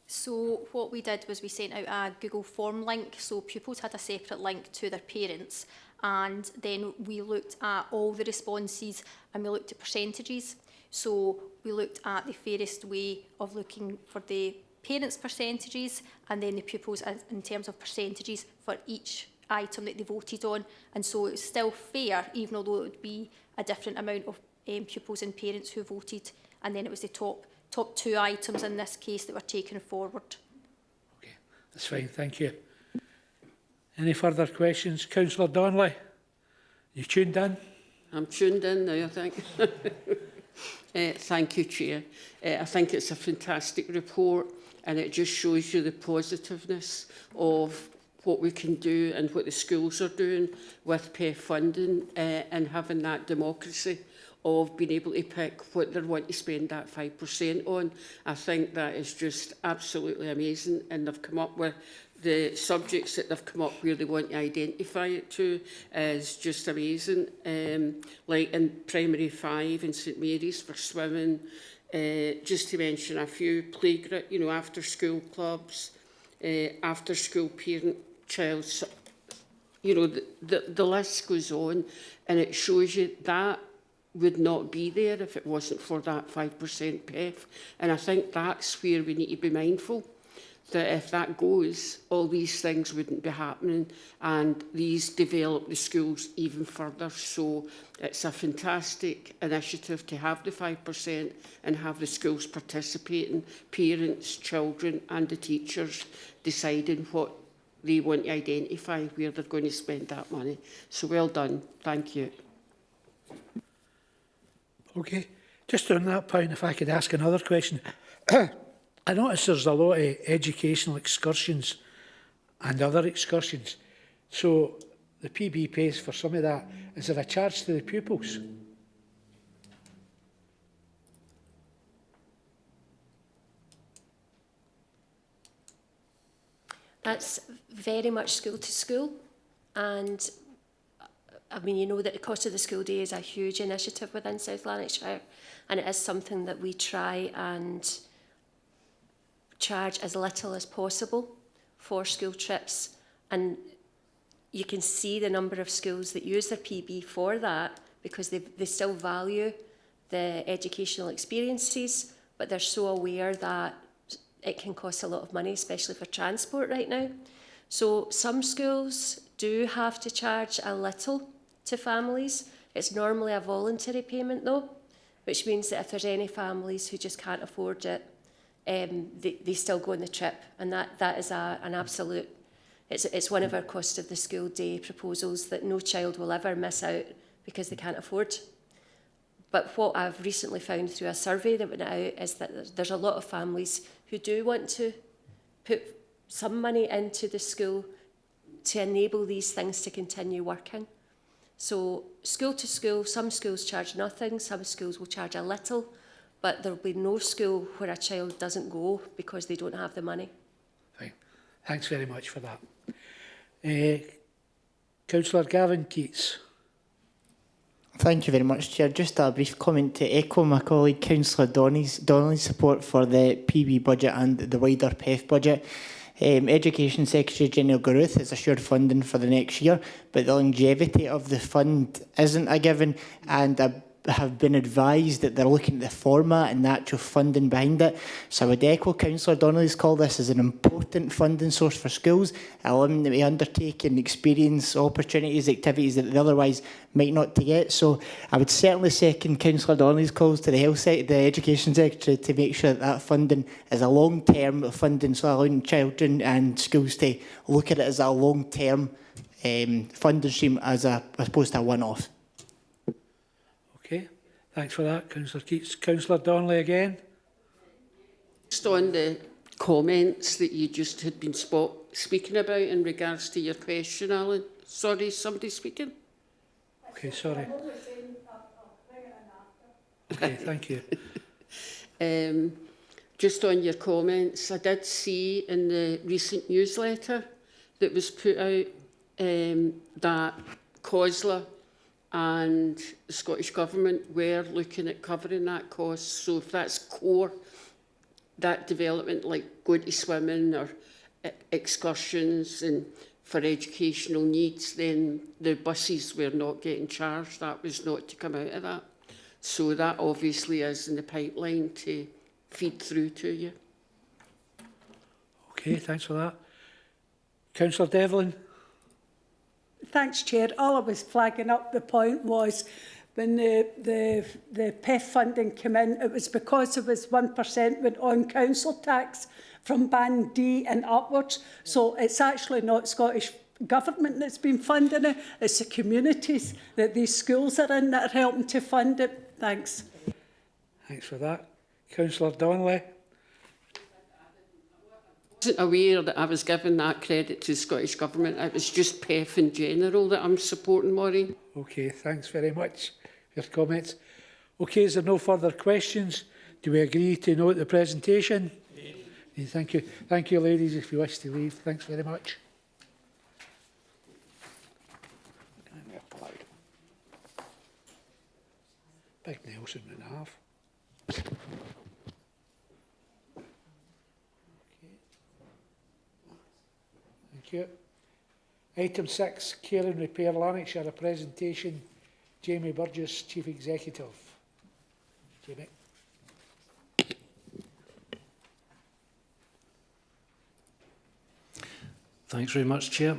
So what we did was we sent out a Google form link, so pupils had a separate link to their parents, and then we looked at all the responses and we looked at percentages. So we looked at the fairest way of looking for the parents' percentages and then the pupils in terms of percentages for each item that they voted on. And so it's still fair, even though it would be a different amount of pupils and parents who voted. And then it was the top two items in this case that were taken forward. Okay, that's fine, thank you. Any further questions? Councillor Donnelly, you tuned in? I'm tuned in now, I think. Thank you, Chair. I think it's a fantastic report, and it just shows you the positiveness of what we can do and what the schools are doing with PEF funding and having that democracy of being able to pick what they want to spend that 5% on. I think that is just absolutely amazing, and they've come up with the subjects that they've come up where they want to identify it to is just amazing. Like in Primary 5 in St Mary's for swimming, just to mention a few, playground, you know, after school clubs, after school parent-child, you know, the list goes on, and it shows you that would not be there if it wasn't for that 5% PEF. And I think that's where we need to be mindful, that if that goes, all these things wouldn't be happening, and these develop the schools even further. So it's a fantastic initiative to have the 5% and have the schools participating, parents, children and the teachers deciding what they want to identify, where they're going to spend that money. So well done. Thank you. Okay, just on that point, if I could ask another question. I notice there's a lot of educational excursions and other excursions. So the PB pays for some of that. Is there a charge to the pupils? That's very much school to school. And I mean, you know that the cost of the school day is a huge initiative within South Lanarkshire, and it is something that we try and charge as little as possible for school trips. And you can see the number of schools that use their PB for that, because they still value the educational experiences, but they're so aware that it can cost a lot of money, especially for transport right now. So some schools do have to charge a little to families. It's normally a voluntary payment though, which means that if there's any families who just can't afford it, they still go on the trip, and that is an absolute, it's one of our cost of the school day proposals that no child will ever miss out because they can't afford. But what I've recently found through a survey that went out is that there's a lot of families who do want to put some money into the school to enable these things to continue working. So school to school, some schools charge nothing, some schools will charge a little, but there will be no school where a child doesn't go because they don't have the money. Fine. Thanks very much for that. Councillor Gavin Keats. Thank you very much, Chair. Just a brief comment to echo my colleague Councillor Donnelly's support for the PB budget and the wider PEF budget. Education Secretary General Garuth has assured funding for the next year, but the longevity of the fund isn't a given, and I have been advised that they're looking at the format and the actual funding behind it. So I would echo Councillor Donnelly's call this as an important funding source for schools, allowing them to undertake and experience opportunities, activities that they otherwise might not to get. So I would certainly second Councillor Donnelly's calls to the Education Secretary to make sure that funding is a long-term funding, so allowing children and schools to look at it as a long-term funding stream as opposed to a one-off. Okay, thanks for that, Councillor Keats. Councillor Donnelly again. Just on the comments that you just had been speaking about in regards to your question, Alan. Sorry, somebody speaking? Okay, sorry. Okay, thank you. Just on your comments, I did see in the recent newsletter that was put out that COSLA and the Scottish Government were looking at covering that cost. So if that's core, that development, like going to swimming or excursions and for educational needs, then the buses were not getting charged. That was not to come out of that. So that obviously is in the pipeline to feed through to you. Okay, thanks for that. Councillor Devlin. Thanks, Chair. All I was flagging up the point was when the PEF funding came in, it was because it was 1% went on council tax from Band D and upwards. So it's actually not Scottish Government that's been funding it, it's the communities that these schools are in that are helping to fund it. Thanks. Thanks for that. Councillor Donnelly. I wasn't aware that I was giving that credit to the Scottish Government. It was just PEF in general that I'm supporting, Maureen. Okay, thanks very much for your comments. Okay, is there no further questions? Do we agree to note the presentation? Yeah. Thank you. Thank you, ladies, if you wish to leave. Thanks very much. Big Nelson and a half. Thank you. Item 6, Care and Repair Lanarkshire, a presentation. Jamie Burgess, Chief Executive. Jamie. Thanks very much, Chair.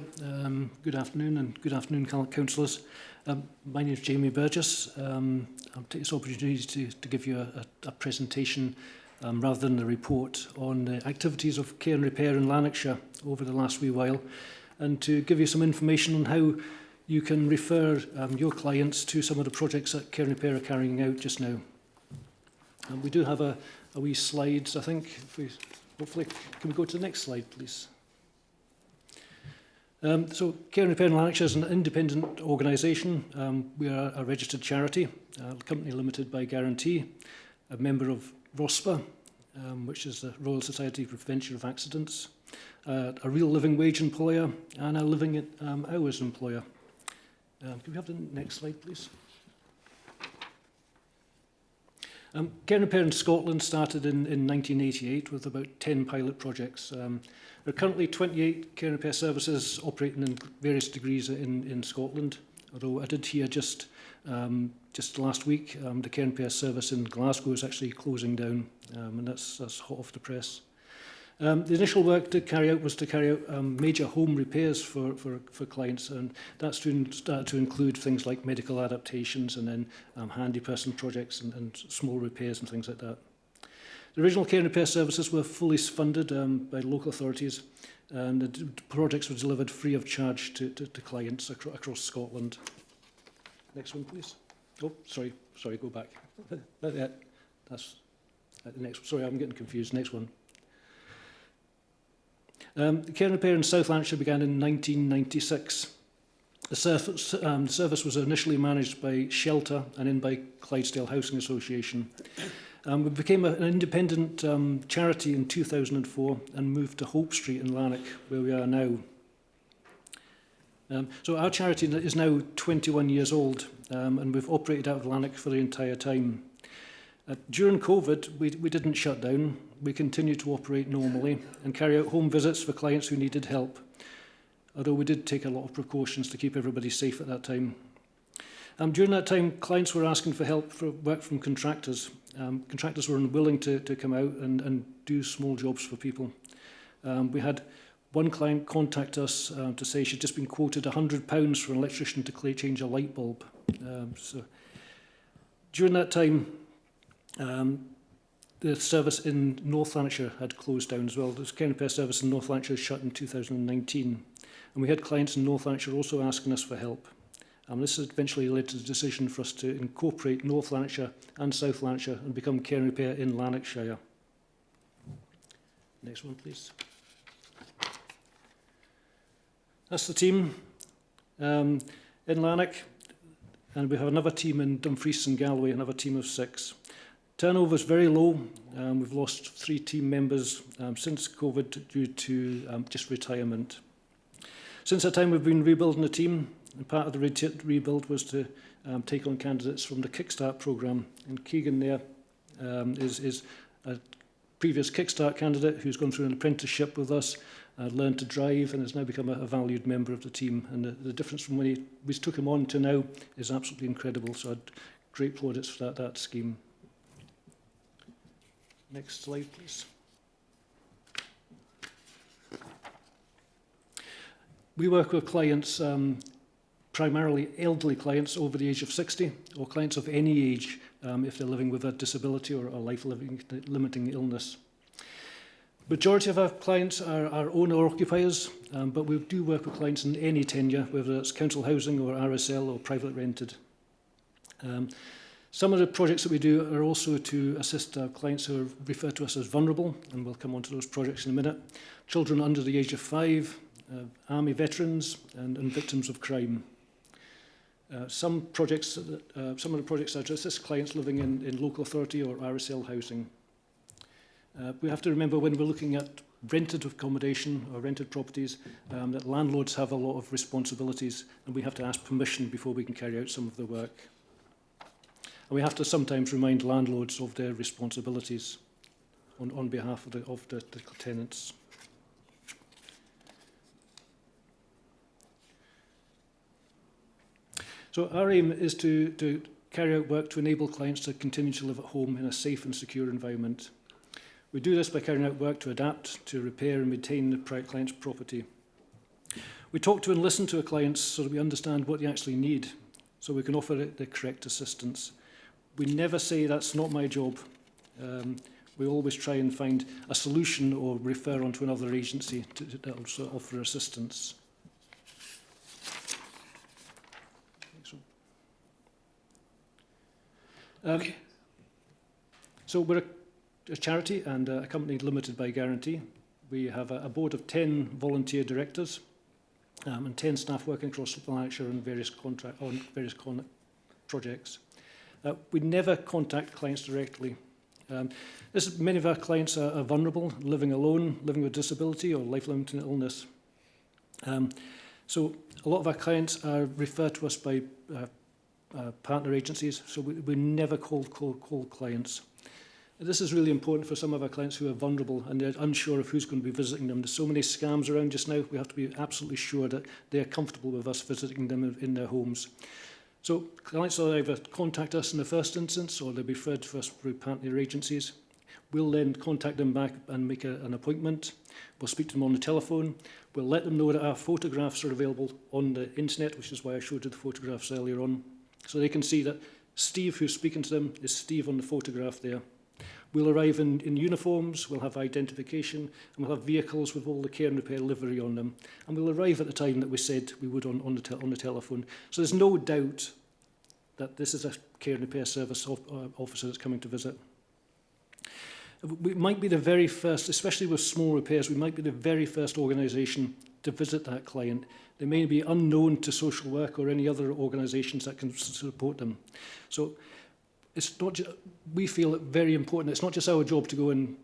Good afternoon and good afternoon, councillors. My name is Jamie Burgess. I'll take this opportunity to give you a presentation rather than a report on the activities of Care and Repair in Lanarkshire over the last wee while, and to give you some information on how you can refer your clients to some of the projects that Care and Repair are carrying out just now. We do have a wee slides, I think. If we, hopefully, can we go to the next slide, please? So Care and Repair in Lanarkshire is an independent organisation. We are a registered charity, a company limited by guarantee, a member of ROSPA, which is the Royal Society for Prevention of Accidents, a real living wage employer, and a living hours employer. Can we have the next slide, please? Care and Repair in Scotland started in 1988 with about 10 pilot projects. There are currently 28 care and repair services operating in various degrees in Scotland, although I did hear just last week the care and repair service in Glasgow is actually closing down, and that's hot off the press. The initial work to carry out was to carry out major home repairs for clients, and that's to include things like medical adaptations and then handy person projects and small repairs and things like that. The original care and repair services were fully funded by local authorities, and the projects were delivered free of charge to clients across Scotland. Next one, please. Oh, sorry, go back. That's the next. Sorry, I'm getting confused. Next one. The care and repair in South Lanarkshire began in 1996. The service was initially managed by Shelter and then by Clydesdale Housing Association. We became an independent charity in 2004 and moved to Hope Street in Lanark, where we are now. So our charity is now 21 years old, and we've operated out of Lanark for the entire time. During COVID, we didn't shut down. We continued to operate normally and carry out home visits for clients who needed help, although we did take a lot of precautions to keep everybody safe at that time. During that time, clients were asking for help for work from contractors. Contractors were unwilling to come out and do small jobs for people. We had one client contact us to say she'd just been quoted £100 for an electrician to change a light bulb. So during that time, the service in North Lanarkshire had closed down as well. The care and repair service in North Lanarkshire shut in 2019. And we had clients in North Lanarkshire also asking us for help. This has eventually led to the decision for us to incorporate North Lanarkshire and South Lanarkshire and become Care and Repair in Lanarkshire. Next one, please. That's the team in Lanark, and we have another team in Dumfries and Galway, another team of 6. Turnover is very low. We've lost 3 team members since COVID due to just retirement. Since that time, we've been rebuilding the team. And part of the rebuild was to take on candidates from the Kickstart programme. And Keegan there is a previous Kickstart candidate who's gone through an apprenticeship with us, learned to drive, and has now become a valued member of the team. And the difference from when we took him on to now is absolutely incredible. So I'd great plaudits for that scheme. Next slide, please. We work with clients, primarily elderly clients over the age of 60, or clients of any age if they're living with a disability or a life-limiting illness. Majority of our clients are owner-occupiers, but we do work with clients in any tenure, whether it's council housing or RSL or private rented. Some of the projects that we do are also to assist our clients who are referred to us as vulnerable, and we'll come on to those projects in a minute. Children under the age of 5, army veterans, and victims of crime. Some of the projects are to assist clients living in local authority or RSL housing. We have to remember when we're looking at rented accommodation or rented properties that landlords have a lot of responsibilities, and we have to ask permission before we can carry out some of the work. And we have to sometimes remind landlords of their responsibilities on behalf of the tenants. So our aim is to carry out work to enable clients to continue to live at home in a safe and secure environment. We do this by carrying out work to adapt, to repair and maintain the client's property. We talk to and listen to our clients so that we understand what they actually need, so we can offer the correct assistance. We never say that's not my job. We always try and find a solution or refer on to another agency to also offer assistance. So we're a charity and a company limited by guarantee. We have a board of 10 volunteer directors and 10 staff working across Lanarkshire on various projects. We never contact clients directly. Many of our clients are vulnerable, living alone, living with disability or life-limiting illness. So a lot of our clients are referred to us by partner agencies, so we never cold call clients. This is really important for some of our clients who are vulnerable and they're unsure of who's going to be visiting them. There's so many scams around just now, we have to be absolutely sure that they're comfortable with us visiting them in their homes. So clients will either contact us in the first instance or they'll be referred to us through partner agencies. We'll then contact them back and make an appointment. We'll speak to them on the telephone. We'll let them know that our photographs are available on the internet, which is why I showed you the photographs earlier on. So they can see that Steve, who's speaking to them, is Steve on the photograph there. We'll arrive in uniforms, we'll have identification, and we'll have vehicles with all the care and repair livery on them. And we'll arrive at the time that we said we would on the telephone. So there's no doubt that this is a care and repair service officer that's coming to visit. We might be the very first, especially with small repairs, we might be the very first organisation to visit that client. They may be unknown to social work or any other organisations that can support them. So it's not we feel it very important. It's not just our job to go and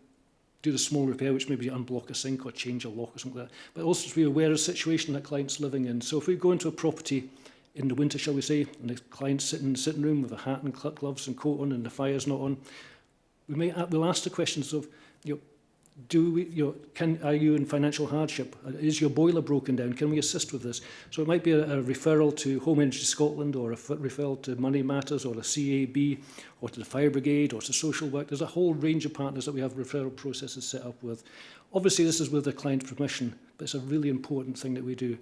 do the small repair, which maybe unblock a sink or change a lock or something like that, but also to be aware of the situation that client's living in. So if we go into a property in the winter, shall we say, and the client's sitting in the sitting room with a hat and gloves and coat on and the fire's not on, we'll ask the questions of, are you in financial hardship? Is your boiler broken down? Can we assist with this? So it might be a referral to Home Energy Scotland or a referral to Money Matters or a CAB or to the Fire Brigade or to social work. There's a whole range of partners that we have referral processes set up with. Obviously, this is with the client's permission, but it's a really important thing that we do.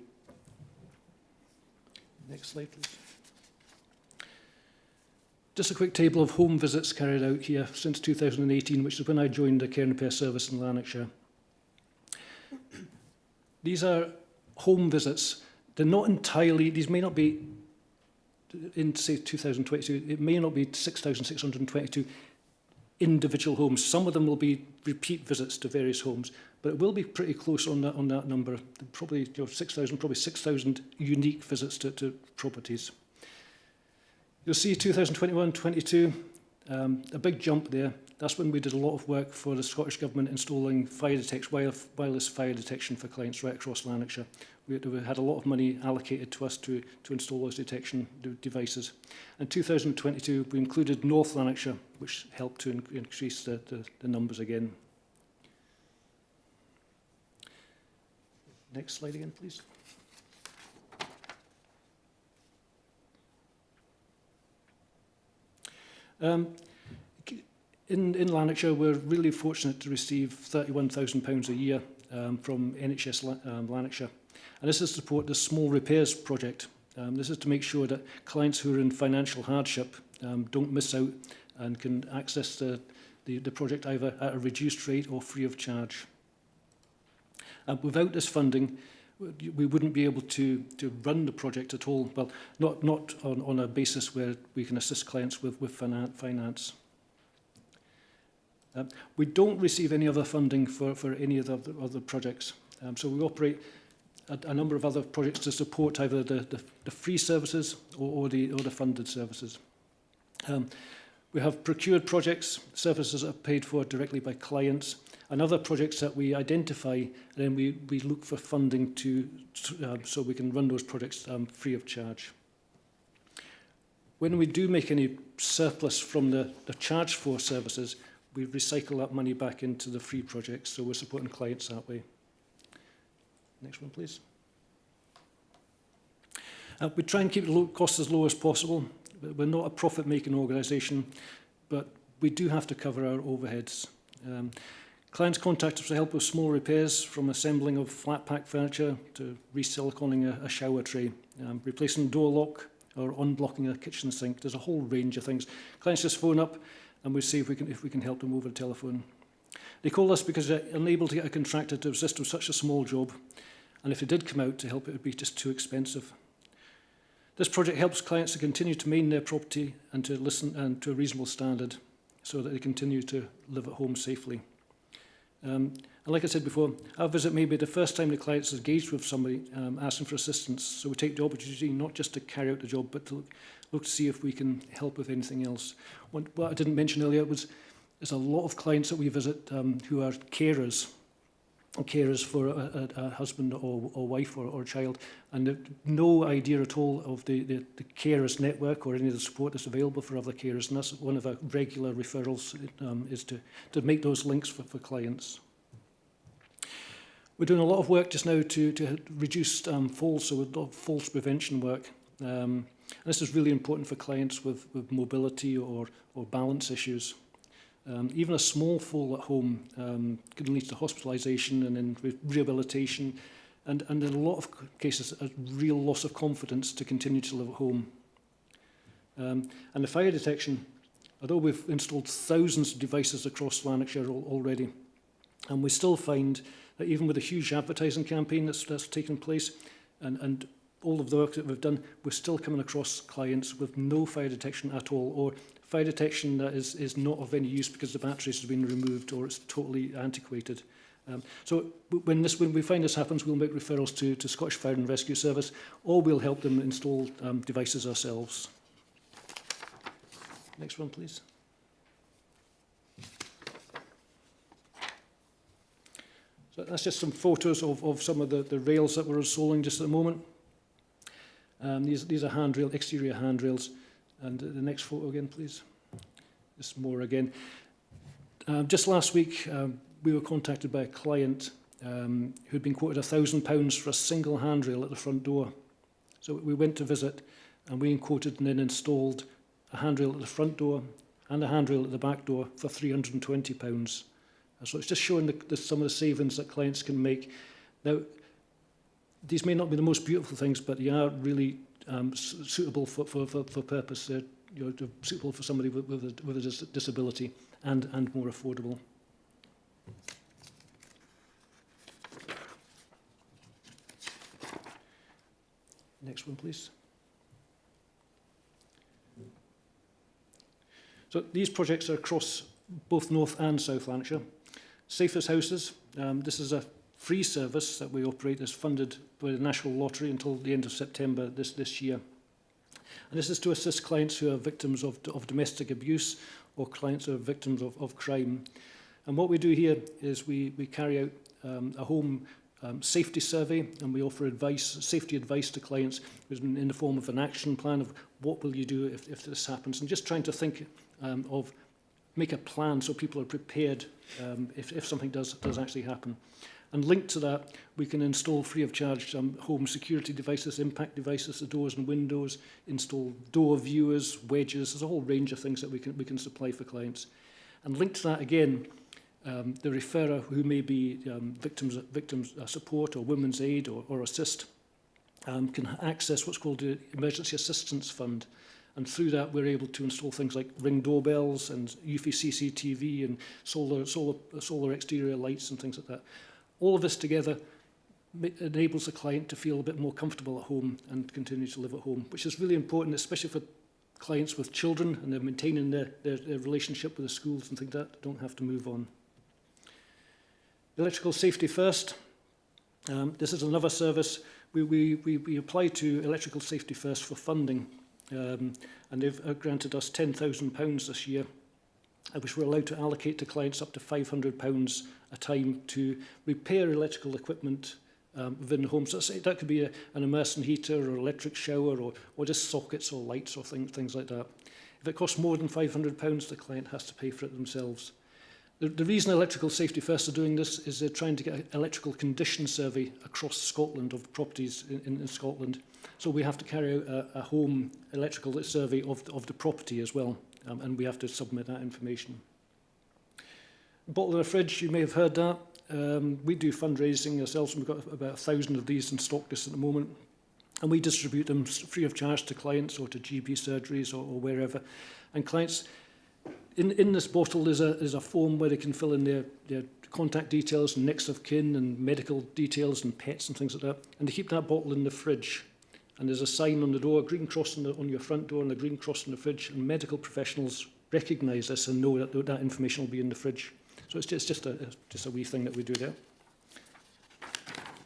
Next slide, please. Just a quick table of home visits carried out here since 2018, which is when I joined the Care and Repair Service in Lanarkshire. These are home visits. They're not entirely, these may not be, in say 2022, it may not be 6,622 individual homes. Some of them will be repeat visits to various homes, but it will be pretty close on that number. Probably 6,000, probably 6,000 unique visits to properties. You'll see 2021-22, a big jump there. That's when we did a lot of work for the Scottish Government installing fire detection, wireless fire detection for clients right across Lanarkshire. We had a lot of money allocated to us to install those detection devices. In 2022, we included North Lanarkshire, which helped to increase the numbers again. Next slide again, please. In Lanarkshire, we're really fortunate to receive £31,000 a year from NHS Lanarkshire. And this is to support the small repairs project. This is to make sure that clients who are in financial hardship don't miss out and can access the project either at a reduced rate or free of charge. Without this funding, we wouldn't be able to run the project at all. Well, not on a basis where we can assist clients with finance. We don't receive any other funding for any of the other projects. So we operate a number of other projects to support either the free services or the funded services. We have procured projects, services that are paid for directly by clients, and other projects that we identify, and then we look for funding so we can run those projects free of charge. When we do make any surplus from the charge for services, we recycle that money back into the free projects, so we're supporting clients that way. Next one, please. We try and keep the costs as low as possible. We're not a profit-making organisation, but we do have to cover our overheads. Clients contact us for help with small repairs, from assembling of flat pack furniture to re-siliconing a shower tray, replacing a door lock or unblocking a kitchen sink. There's a whole range of things. Clients just phone up and we see if we can help them over the telephone. They call us because they're unable to get a contractor to assist with such a small job, and if they did come out to help, it would be just too expensive. This project helps clients to continue to maintain their property and to listen and to a reasonable standard, so that they continue to live at home safely. And like I said before, our visit may be the first time the client's engaged with somebody asking for assistance, so we take the opportunity not just to carry out the job, but to look to see if we can help with anything else. What I didn't mention earlier was there's a lot of clients that we visit who are carers for a husband or wife or child, and they've no idea at all of the carers network or any of the support that's available for other carers, and that's one of our regular referrals, is to make those links for clients. We're doing a lot of work just now to reduce falls, so a lot of falls prevention work. And this is really important for clients with mobility or balance issues. Even a small fall at home can lead to hospitalisation and then rehabilitation, and in a lot of cases a real loss of confidence to continue to live at home. And the fire detection, although we've installed thousands of devices across Lanarkshire already, and we still find that even with a huge advertising campaign that's taken place and all of the work that we've done, we're still coming across clients with no fire detection at all, or fire detection that is not of any use because the batteries have been removed or it's totally antiquated. So when we find this happens, we'll make referrals to Scottish Fire and Rescue Service, or we'll help them install devices ourselves. Next one, please. So that's just some photos of some of the rails that we're installing just at the moment. These are exterior handrails. And the next photo again, please. Just more again. Just last week, we were contacted by a client who'd been quoted £1,000 for a single handrail at the front door. So we went to visit, and we quoted and then installed a handrail at the front door and a handrail at the back door for £320. So it's just showing some of the savings that clients can make. Now, these may not be the most beautiful things, but they are really suitable for purpose. They're suitable for somebody with a disability and more affordable. Next one, please. So these projects are across both North and South Lanarkshire. Safest Houses, this is a free service that we operate, is funded by the National Lottery until the end of September this year. And this is to assist clients who are victims of domestic abuse or clients who are victims of crime. And what we do here is we carry out a home safety survey, and we offer safety advice to clients in the form of an action plan of what will you do if this happens, and just trying to think make a plan so people are prepared if something does actually happen. And linked to that, we can install free of charge home security devices, impact devices, the doors and windows, install door viewers, wedges. There's a whole range of things that we can supply for clients. And linked to that again, the referrer who may be victims support or women's aid or assist can access what's called the Emergency Assistance Fund. And through that, we're able to install things like Ring doorbells and UFI CCTV and solar exterior lights and things like that. All of this together enables the client to feel a bit more comfortable at home and continue to live at home, which is really important, especially for clients with children, and they're maintaining their relationship with the schools and things like that, don't have to move on. Electrical Safety First. This is another service. We apply to Electrical Safety First for funding, and they've granted us £10,000 this year, which we're allowed to allocate to clients up to £500 a time to repair electrical equipment within the home. So that could be an immersion heater or electric shower or just sockets or lights or things like that. If it costs more than £500, the client has to pay for it themselves. The reason Electrical Safety First are doing this is they're trying to get an electrical condition survey across Scotland of properties in Scotland. So we have to carry out a home electrical survey of the property as well, and we have to submit that information. Bottle in a fridge, you may have heard that. We do fundraising ourselves, and we've got about 1,000 of these in stock just at the moment. And we distribute them free of charge to clients or to GP surgeries or wherever. And clients, in this bottle there's a form where they can fill in their contact details and next of kin and medical details and pets and things like that. And they keep that bottle in the fridge. And there's a sign on the door, a green cross on your front door and a green cross on the fridge. And medical professionals recognise this and know that that information will be in the fridge. So it's just a wee thing that we do there.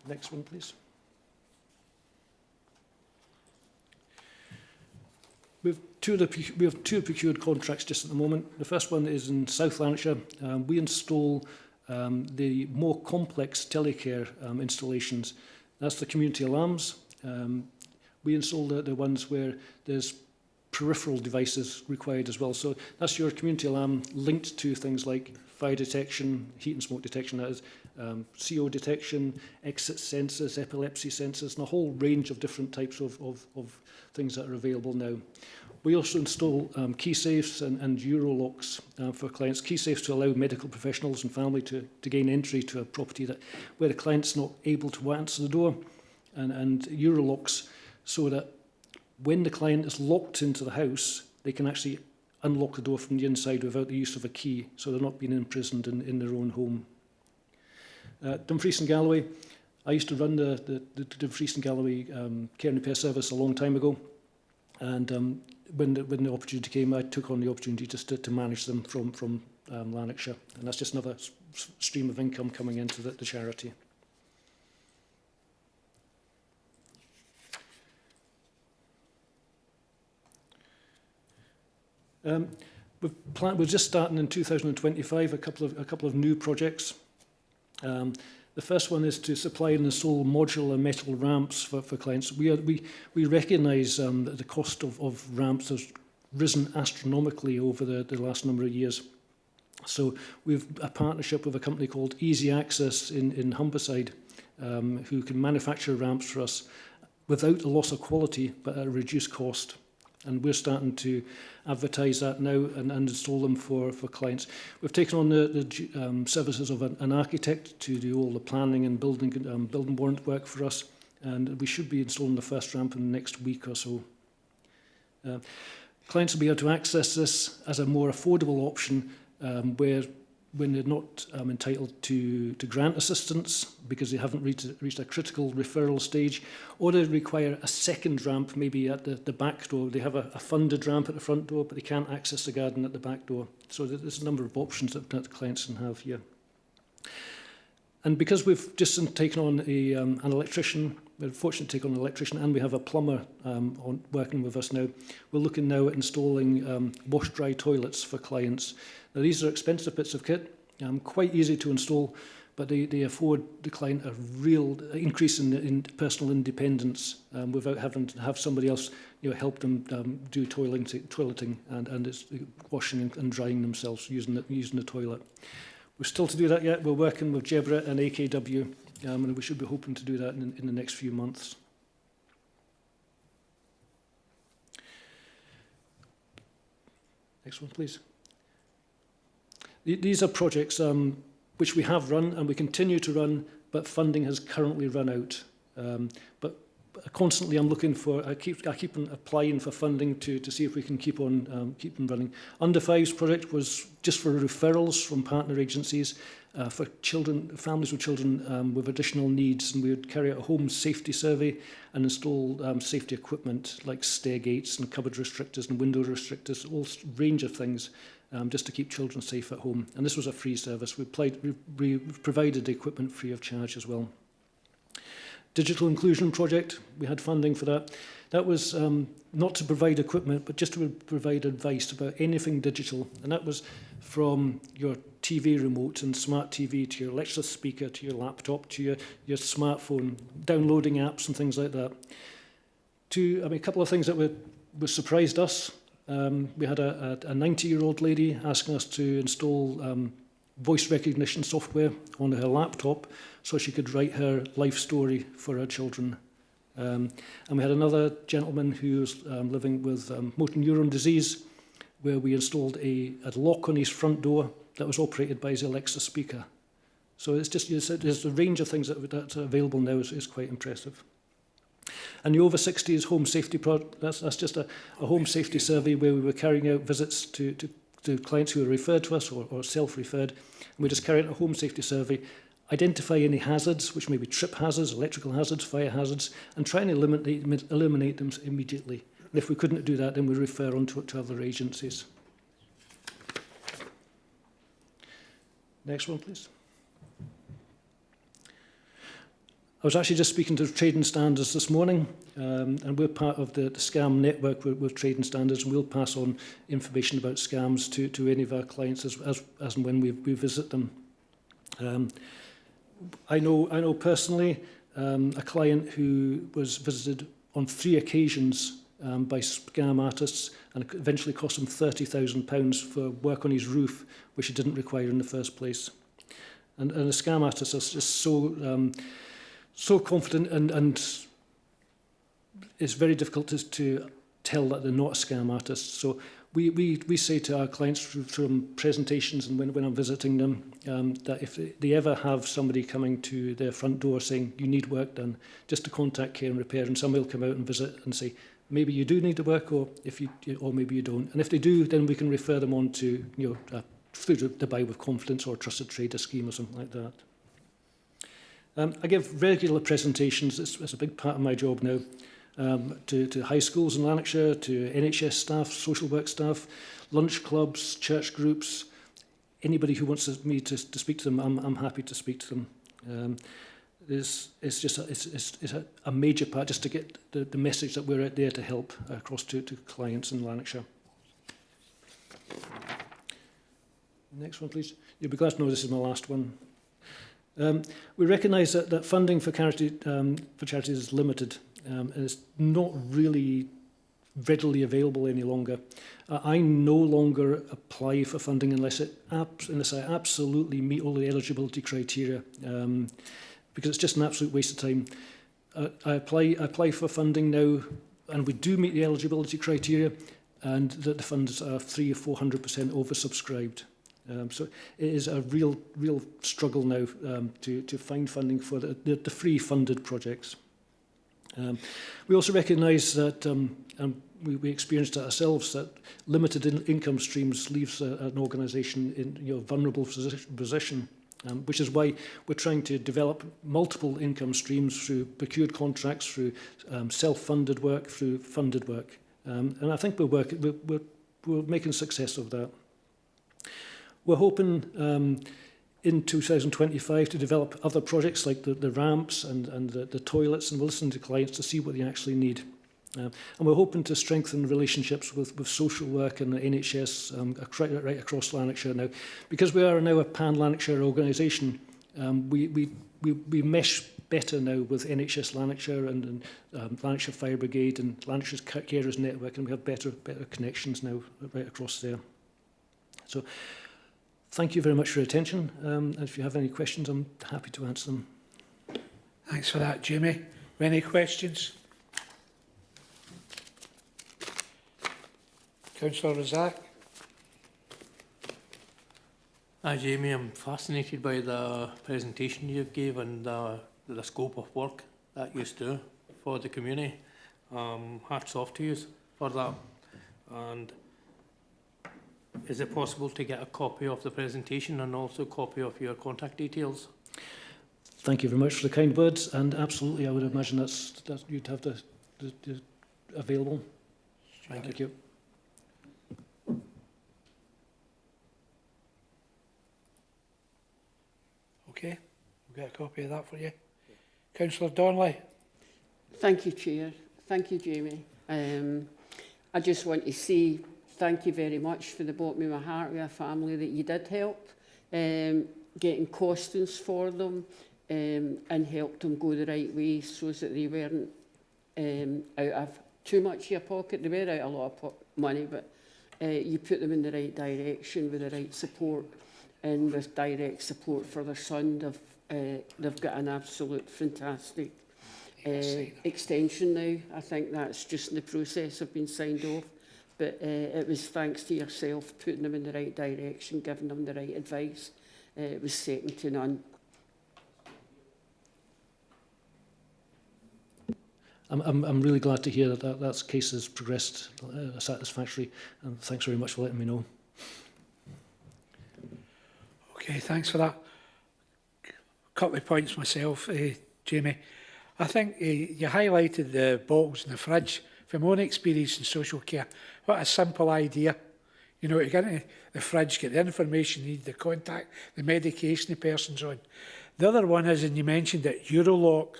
Next one, please. We have two procured contracts just at the moment. The first one is in South Lanarkshire. We install the more complex telecare installations. That's the community alarms. We install the ones where there's peripheral devices required as well. So that's your community alarm linked to things like fire detection, heat and smoke detection, that is, CO detection, exit sensors, epilepsy sensors, and a whole range of different types of things that are available now. We also install key safes and Eurolocks for clients. Key safes to allow medical professionals and family to gain entry to a property where the client's not able to answer the door, and Eurolocks so that when the client is locked into the house, they can actually unlock the door from the inside without the use of a key, so they're not being imprisoned in their own home. Dumfries and Galloway, I used to run the Dumfries and Galloway care and repair service a long time ago, and when the opportunity came, I took on the opportunity just to manage them from Lanarkshire, and that's just another stream of income coming into the charity. We're just starting in 2025 a couple of new projects. The first one is to supply and install modular metal ramps for clients. We recognise that the cost of ramps has risen astronomically over the last number of years. So we've a partnership with a company called Easy Access in Humberside, who can manufacture ramps for us without a loss of quality but at a reduced cost. And we're starting to advertise that now and install them for clients. We've taken on the services of an architect to do all the planning and building warrant work for us, and we should be installing the first ramp in the next week or so. Clients will be able to access this as a more affordable option when they're not entitled to grant assistance because they haven't reached a critical referral stage, or they require a second ramp maybe at the back door. They have a funded ramp at the front door, but they can't access the garden at the back door. So there's a number of options that clients can have here. And because we've just taken on an electrician, we're fortunate to take on an electrician, and we have a plumber working with us now. We're looking now at installing wash-dry toilets for clients. Now, these are expensive bits of kit, quite easy to install, but they afford the client a real increase in personal independence without having to have somebody else help them do toileting and it's washing and drying themselves using the toilet. We're still to do that yet. We're working with Jebra and AKW, and we should be hoping to do that in the next few months. Next one, please. These are projects which we have run and we continue to run, but funding has currently run out. But constantly I'm looking for, I keep applying for funding to see if we can keep them running. Under Fives project was just for referrals from partner agencies for families with children with additional needs, and we would carry out a home safety survey and install safety equipment like stair gates and cupboard restrictors and window restrictors, all range of things just to keep children safe at home. And this was a free service. We provided the equipment free of charge as well. Digital Inclusion Project, we had funding for that. That was not to provide equipment, but just to provide advice about anything digital. And that was from your TV remote and smart TV to your Alexa speaker, to your laptop, to your smartphone, downloading apps and things like that. A couple of things that surprised us. We had a 90-year-old lady asking us to install voice recognition software on her laptop so she could write her life story for her children. And we had another gentleman who was living with motor neuron disease. where we installed a lock on his front door that was operated by his Alexa speaker. So it's just, there's a range of things that are available now is quite impressive. And the over 60s home safety product, that's just a home safety survey where we were carrying out visits to clients who were referred to us or self-referred. And we just carried out a home safety survey, identify any hazards, which may be trip hazards, electrical hazards, fire hazards, and try and eliminate them immediately. And if we couldn't do that, then we refer on to other agencies. Next one, please. I was actually just speaking to Trading Standards this morning, and we're part of the scam network with Trading Standards, and we'll pass on information about scams to any of our clients as and when we visit them. I know personally a client who was visited on 3 occasions by scam artists, and it eventually cost him £30,000 for work on his roof, which he didn't require in the first place. And the scam artists are just so confident, and it's very difficult to tell that they're not a scam artist. So we say to our clients from presentations and when I'm visiting them that if they ever have somebody coming to their front door saying you need work done, just to contact Care and Repair, and somebody will come out and visit and say maybe you do need the work, or maybe you don't. And if they do, then we can refer them on to through the Buy with Confidence or Trusted Trader scheme or something like that. I give regular presentations, it's a big part of my job now, to high schools in Lanarkshire, to NHS staff, social work staff, lunch clubs, church groups. Anybody who wants me to speak to them, I'm happy to speak to them. It's a major part just to get the message that we're out there to help across to clients in Lanarkshire. Next one, please. You'll be glad to know this is my last one. We recognise that funding for charities is limited, and it's not really readily available any longer. I no longer apply for funding unless I absolutely meet all the eligibility criteria, because it's just an absolute waste of time. I apply for funding now, and we do meet the eligibility criteria, and that the funds are 300 or 400% oversubscribed. So it is a real struggle now to find funding for the free funded projects. We also recognise that, and we experienced it ourselves, that limited income streams leaves an organisation in a vulnerable position, which is why we're trying to develop multiple income streams through procured contracts, through self-funded work, through funded work. And I think we're making success of that. We're hoping in 2025 to develop other projects like the ramps and the toilets, and we'll listen to clients to see what they actually need. And we're hoping to strengthen relationships with social work and the NHS right across Lanarkshire now. Because we are now a pan-Lanarkshire organisation, we mesh better now with NHS Lanarkshire and Lanarkshire Fire Brigade and Lanarkshire's Carers Network, and we have better connections now right across there. So, thank you very much for your attention. And if you have any questions, I'm happy to answer them. Thanks for that, Jamie. Any questions? Councillor Razak. Hi, Jamie. I'm fascinated by the presentation you gave and the scope of work that you do for the community. Hats off to you for that. And is it possible to get a copy of the presentation and also a copy of your contact details? Thank you very much for the kind words, and absolutely, I would imagine that you'd have the available. Thank you. Okay, we'll get a copy of that for you. Councillor Donnelly. Thank you, Chair. Thank you, Jamie. I just want to say thank you very much from the bottom of my heart with a family that you did help, getting costings for them and helped them go the right way so that they weren't out of too much of your pocket. They were out a lot of money, but you put them in the right direction with the right support and with direct support for their son. They've got an absolute fantastic extension now. I think that's just in the process of being signed off. but it was thanks to yourself putting them in the right direction, giving them the right advice. It was second to none. I'm really glad to hear that that case has progressed satisfactorily, and thanks very much for letting me know. Okay, thanks for that. Couple of points myself, Jamie. I think you highlighted the bottles in the fridge. From my own experience in social care, what a simple idea. You know, to get into the fridge, get the information you need, the contact, the medication the person's on. The other one is, and you mentioned it, Eurolock.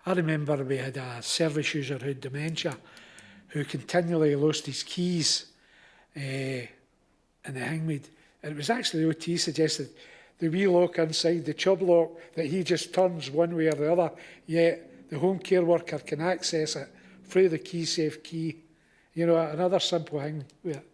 I remember we had a service user who had dementia, who continually lost his keys in the Hangmead. And it was actually the OT suggested the wee lock inside, the chub lock, that he just turns one way or the other, yet the home care worker can access it through the key safe key. You know, another simple thing with it.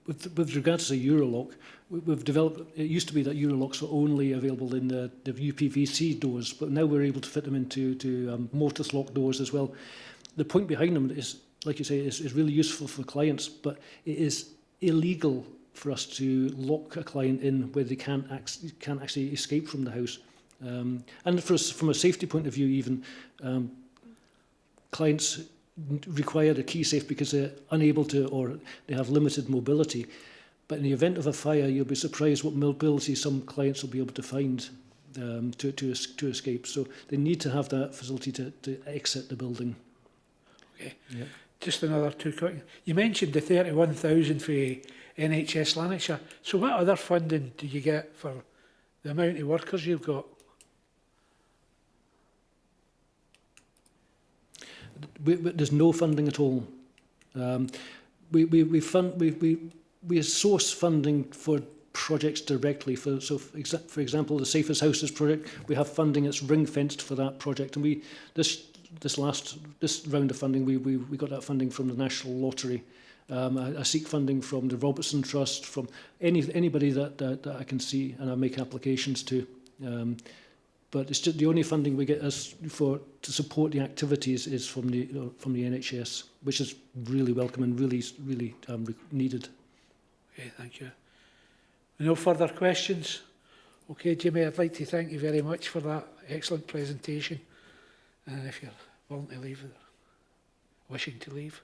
With regards to Eurolock, we've developed, it used to be that Eurolocks were only available in the UPVC doors, but now we're able to fit them into mortise lock doors as well. The point behind them is, like you say, is really useful for clients, but it is illegal for us to lock a client in where they can't actually escape from the house. And from a safety point of view even, clients require a key safe because they're unable to, or they have limited mobility. But in the event of a fire, you'll be surprised what mobility some clients will be able to find to escape. So they need to have that facility to exit the building. Okay. Yeah. Just another two quick. You mentioned the 31,000 for NHS Lanarkshire. So what other funding do you get for the amount of workers you've got? There's no funding at all. We source funding for projects directly. For example, the Safest Houses project, we have funding that's ring fenced for that project, and this round of funding we got that funding from the National Lottery. I seek funding from the Robertson Trust, from anybody that I can see and I make applications to. But it's just the only funding we get to support the activities is from the NHS, which is really welcome and really needed. Okay, thank you. No further questions? Okay, Jimmy, I'd like to thank you very much for that excellent presentation. And if you're willing to leave, wishing to leave,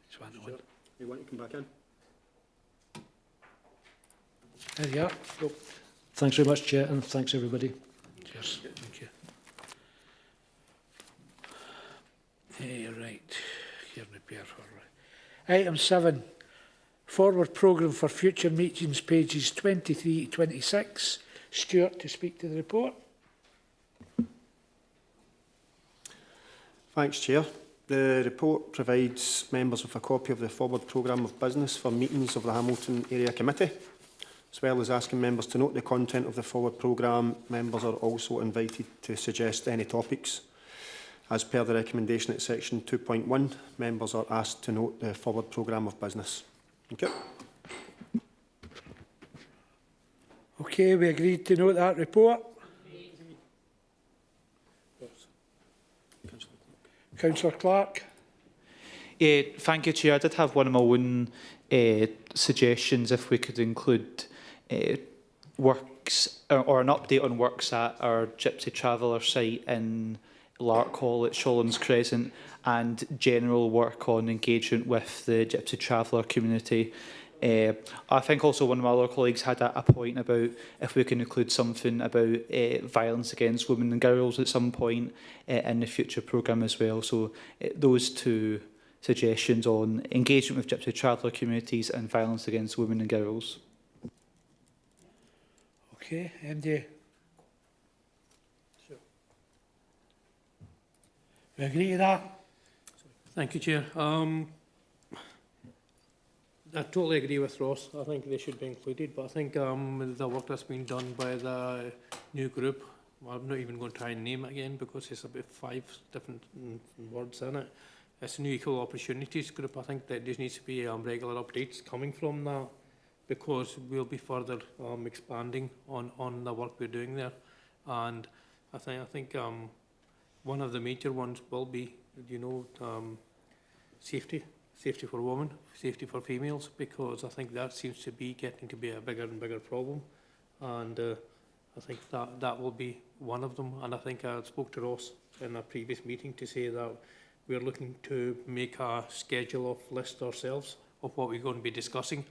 it's one. Sure. You want to come back in? There you are. Go. Thanks very much, Chair, and thanks everybody. Cheers. Thank you. Right. Here repair for item 7. Forward programme for future meetings, pages 23 to 26. Stuart to speak to the report. Thanks, Chair. The report provides members with a copy of the forward programme of business for meetings of the Hamilton Area Committee. As well as asking members to note the content of the forward programme, members are also invited to suggest any topics. As per the recommendation at section 2.1, members are asked to note the forward programme of business. Thank you. Okay, we agreed to note that report. Councillor Clark. Thank you, Chair. I did have one of my own suggestions if we could include works or an update on works at our Gypsy Traveller site in Lark Hall at Shawlands Crescent, and general work on engagement with the Gypsy Traveller community. I think also one of my other colleagues had a point about if we can include something about violence against women and girls at some point in the future programme as well. So those two suggestions on engagement with Gypsy Traveller communities and violence against women and girls. Okay, MD. Sure. We agree to that? Thank you, Chair. I totally agree with Ross. I think they should be included, but I think the work that's been done by the new group, well, I'm not even going to try and name it again because it's about 5 different words in it. It's a new equal opportunities group. I think that there needs to be regular updates coming from that, because we'll be further expanding on the work we're doing there. And I think one of the major ones will be safety for women, safety for females, because I think that seems to be getting to be a bigger and bigger problem, and I think that will be one of them. And I think I spoke to Ross in a previous meeting to say that we're looking to make a schedule of list ourselves of what we're going to be discussing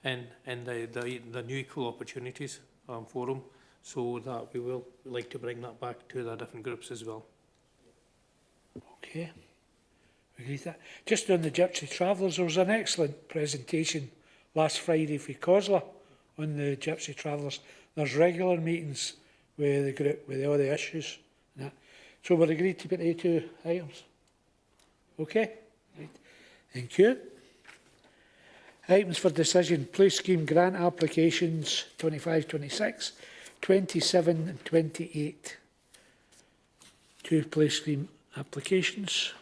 in the new equal opportunities forum, so that we will like to bring that back to the different groups as well. Okay. Agree that. Just on the Gypsy Travellers, there was an excellent presentation last Friday for COSLA on the Gypsy Travellers. There's regular meetings with the group with all the issues and that. So we're agreed to put the 2 items. Okay? Right. Thank you. Items for decision. Place scheme grant applications 25, 26, 27 and 28. 2 place scheme applications.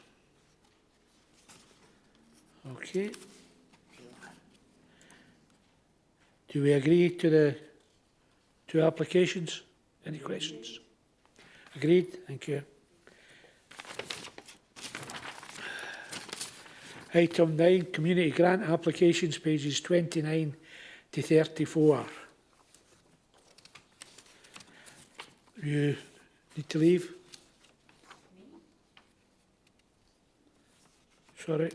Okay. Do we agree to the 2 applications? Any questions? Agreed? Thank you. Item 9, community grant applications, pages 29 to 34. You need to leave? Sorry.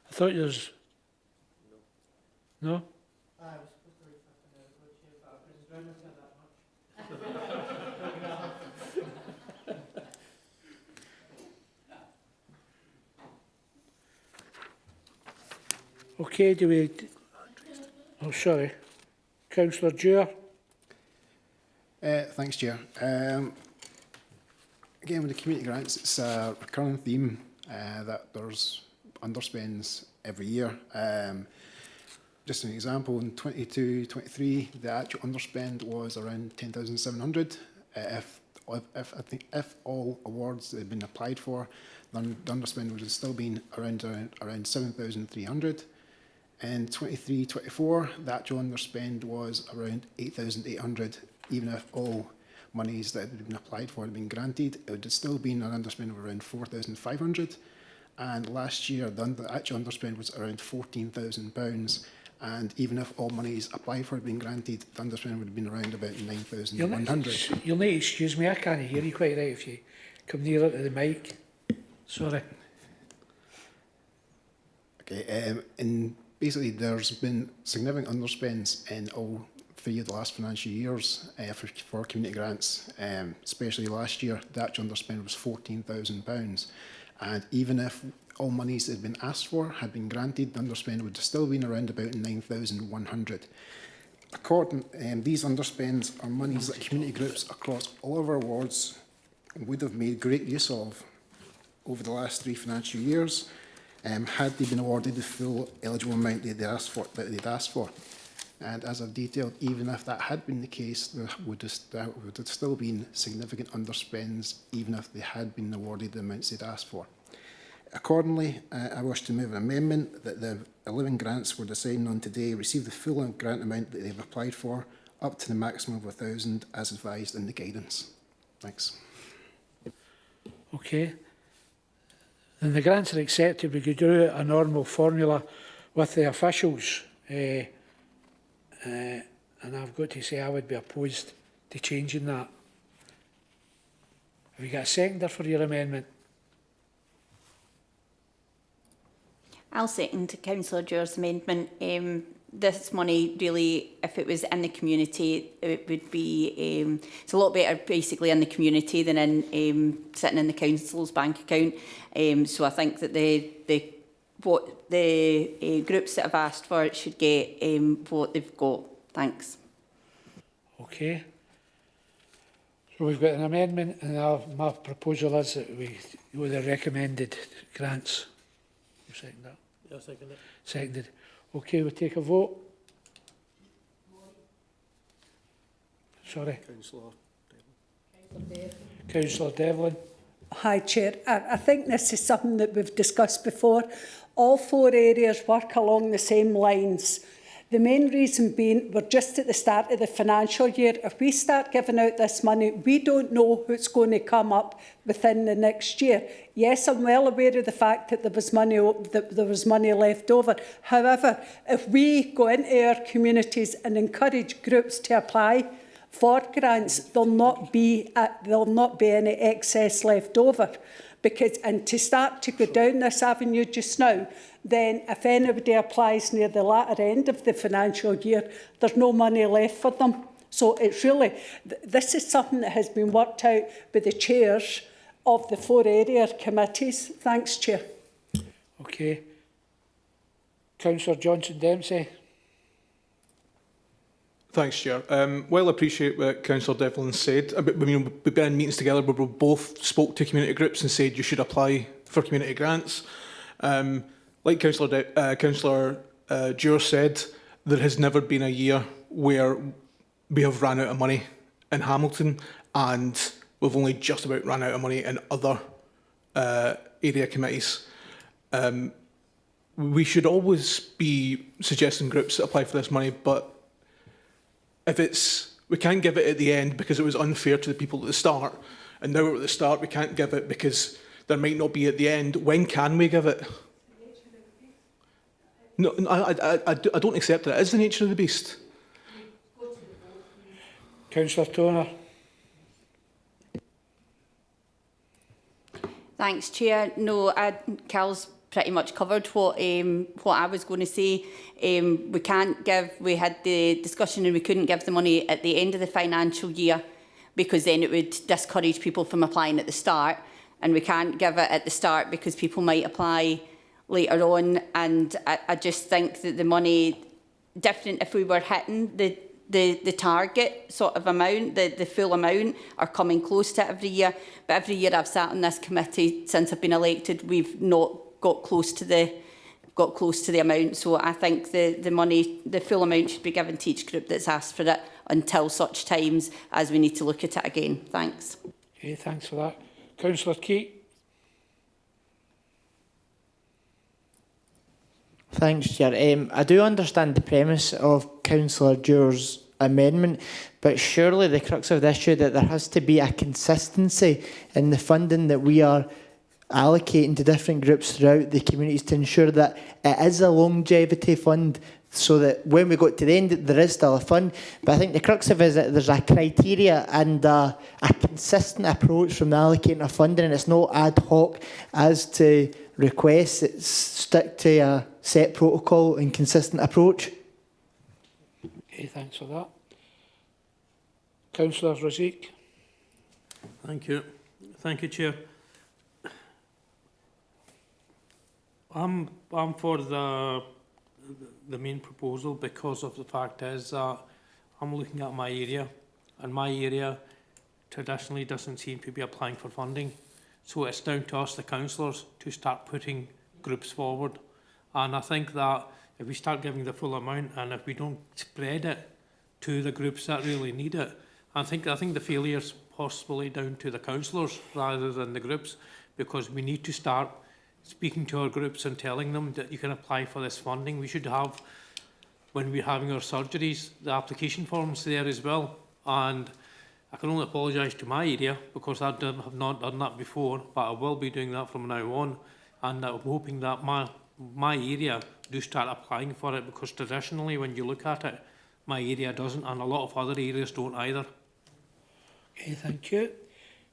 I thought you was... No? I was supposed to leave 15 minutes ago, but I was running that much. Okay, do we... Oh, sorry. Councillor Dewar. Thanks, Chair. Again, with the community grants, it's a recurring theme that there's underspends every year. Just an example, in 22-23, the actual underspend was around 10,700. If all awards had been applied for, then the underspend would have still been around 7,300. In 23-24, the actual underspend was around 8,800. Even if all monies that had been applied for had been granted, it would have still been an underspend of around 4,500. And last year, the actual underspend was around £14,000. And even if all monies applied for had been granted, the underspend would have been around about 9,100. You'll need to excuse me, I can't hear you quite right if you come nearer to the mic. Sorry. Okay, and basically there's been significant underspends in all 3 of the last financial years for community grants, especially last year. The actual underspend was £14,000. And even if all monies that had been asked for had been granted, the underspend would have still been around about 9,100. These underspends are monies that community groups across all of our wards would have made great use of over the last 3 financial years, had they been awarded the full eligible amount that they'd asked for. And as I've detailed, even if that had been the case, there would have still been significant underspends, even if they had been awarded the amounts they'd asked for. Accordingly, I wish to move an amendment that the 11 grants we're deciding on today receive the full grant amount that they've applied for, up to the maximum of 1,000 as advised in the guidance. Thanks. Okay. And the grants are accepted. We could do a normal formula with the officials. And I've got to say I would be opposed to changing that. Have you got a seconder for your amendment? I'll second Councillor Dewar's amendment. This money really, if it was in the community, it would be, it's a lot better basically in the community than in sitting in the council's bank account. So I think that what the groups that have asked for it should get what they've got. Thanks. Okay. So we've got an amendment, and my proposal is that we with the recommended grants. You second that? Yeah, second it. Seconded. Okay, we'll take a vote. Sorry. Councillor Devlin. Hi, Chair. I think this is something that we've discussed before. All 4 areas work along the same lines. The main reason being we're just at the start of the financial year. If we start giving out this money, we don't know who's going to come up within the next year. Yes, I'm well aware of the fact that there was money left over. However, if we go into our communities and encourage groups to apply for grants, there'll not be any excess left over. And to start to go down this avenue just now, then if anybody applies near the latter end of the financial year, there's no money left for them. So it's really, this is something that has been worked out by the chairs of the 4 area committees. Thanks, Chair. Okay. Councillor Johnson Dempsey. Thanks, Chair. Well, I appreciate what Councillor Devlin said. We've been in meetings together where we both spoke to community groups and said you should apply for community grants. Like Councillor Dewar said, there has never been a year where we have ran out of money in Hamilton, and we've only just about run out of money in other area committees. We should always be suggesting groups that apply for this money, but we can't give it at the end because it was unfair to the people at the start, and now we're at the start, we can't give it because there might not be at the end. When can we give it? No, I don't accept that. It is the nature of the beast. Councillor Toner. Thanks, Chair. No, Cal's pretty much covered what I was going to say. We had the discussion and we couldn't give the money at the end of the financial year because then it would discourage people from applying at the start, and we can't give it at the start because people might apply later on. And I just think that the money, different if we were hitting the target sort of amount, the full amount, or coming close to it every year. But every year I've sat on this committee since I've been elected, we've not got close to the amount. So I think the money, the full amount, should be given to each group that's asked for it until such times as we need to look at it again. Thanks. Okay, thanks for that. Councillor Keat. Thanks, Chair. I do understand the premise of Councillor Dewar's amendment, but surely the crux of the issue that there has to be a consistency in the funding that we are allocating to different groups throughout the communities to ensure that it is a longevity fund, so that when we got to the end there is still a fund. But I think the crux of it is that there's a criteria and a consistent approach from the allocating of funding, and it's not ad hoc as to requests. It's stick to a set protocol and consistent approach. Okay, thanks for that. Councillor Razik. Thank you. Thank you, Chair. I'm for the main proposal because of the fact is that I'm looking at my area, and my area traditionally doesn't seem to be applying for funding. So it's down to us, the councillors, to start putting groups forward. And I think that if we start giving the full amount and if we don't spread it to the groups that really need it, I think the failure is possibly down to the councillors rather than the groups, because we need to start speaking to our groups and telling them that you can apply for this funding. We should have, when we're having our surgeries, the application forms there as well. And I can only apologise to my area because I have not done that before, but I will be doing that from now on. And I'm hoping that my area do start applying for it, because traditionally when you look at it, my area doesn't, and a lot of other areas don't either. Okay, thank you.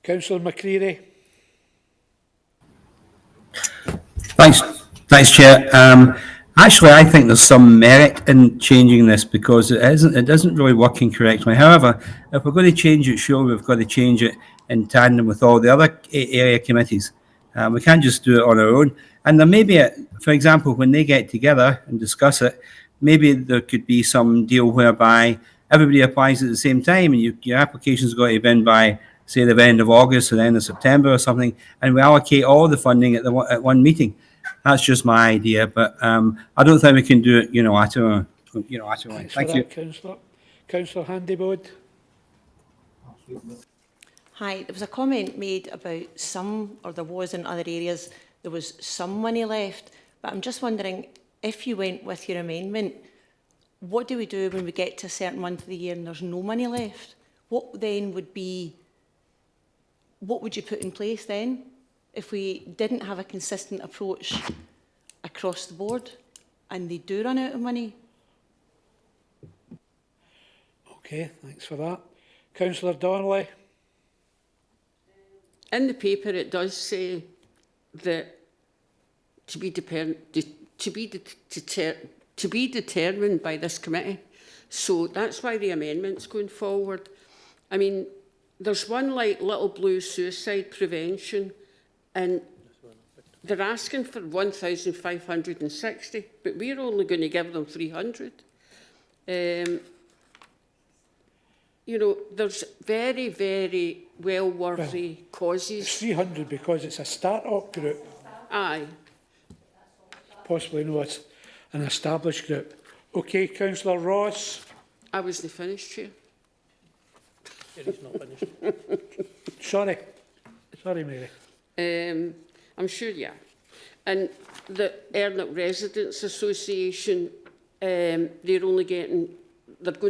Councillor McCreary. Thanks, Chair. Actually, I think there's some merit in changing this because it isn't really working correctly. However, if we're going to change it, sure, we've got to change it in tandem with all the other area committees. We can't just do it on our own. And there may be, for example, when they get together and discuss it, maybe there could be some deal whereby everybody applies at the same time, and your application's got to be in by, say, the end of August or the end of September or something, and we allocate all the funding at one meeting. That's just my idea, but I don't think we can do it unilaterally. Thank you. Councillor Handybod. Hi, there was a comment made about some, or there was in other areas, there was some money left, but I'm just wondering, if you went with your amendment, what do we do when we get to a certain month of the year and there's no money left? What then would be, what would you put in place then if we didn't have a consistent approach across the board and they do run out of money? Okay, thanks for that. Councillor Donnelly. In the paper, it does say that to be determined by this committee. So that's why the amendment's going forward. I mean, there's one like Little Blue suicide prevention, and they're asking for 1,560, but we're only going to give them 300. You know, there's very, very well-worthy causes. It's 300 because it's a start-up group. Aye. Possibly no, it's an established group. Okay, Councillor Ross. I wasn't finished, Chair. He's not finished. Sorry, Mary. I'm sure, yeah. And the Ernock Residents Association, they're going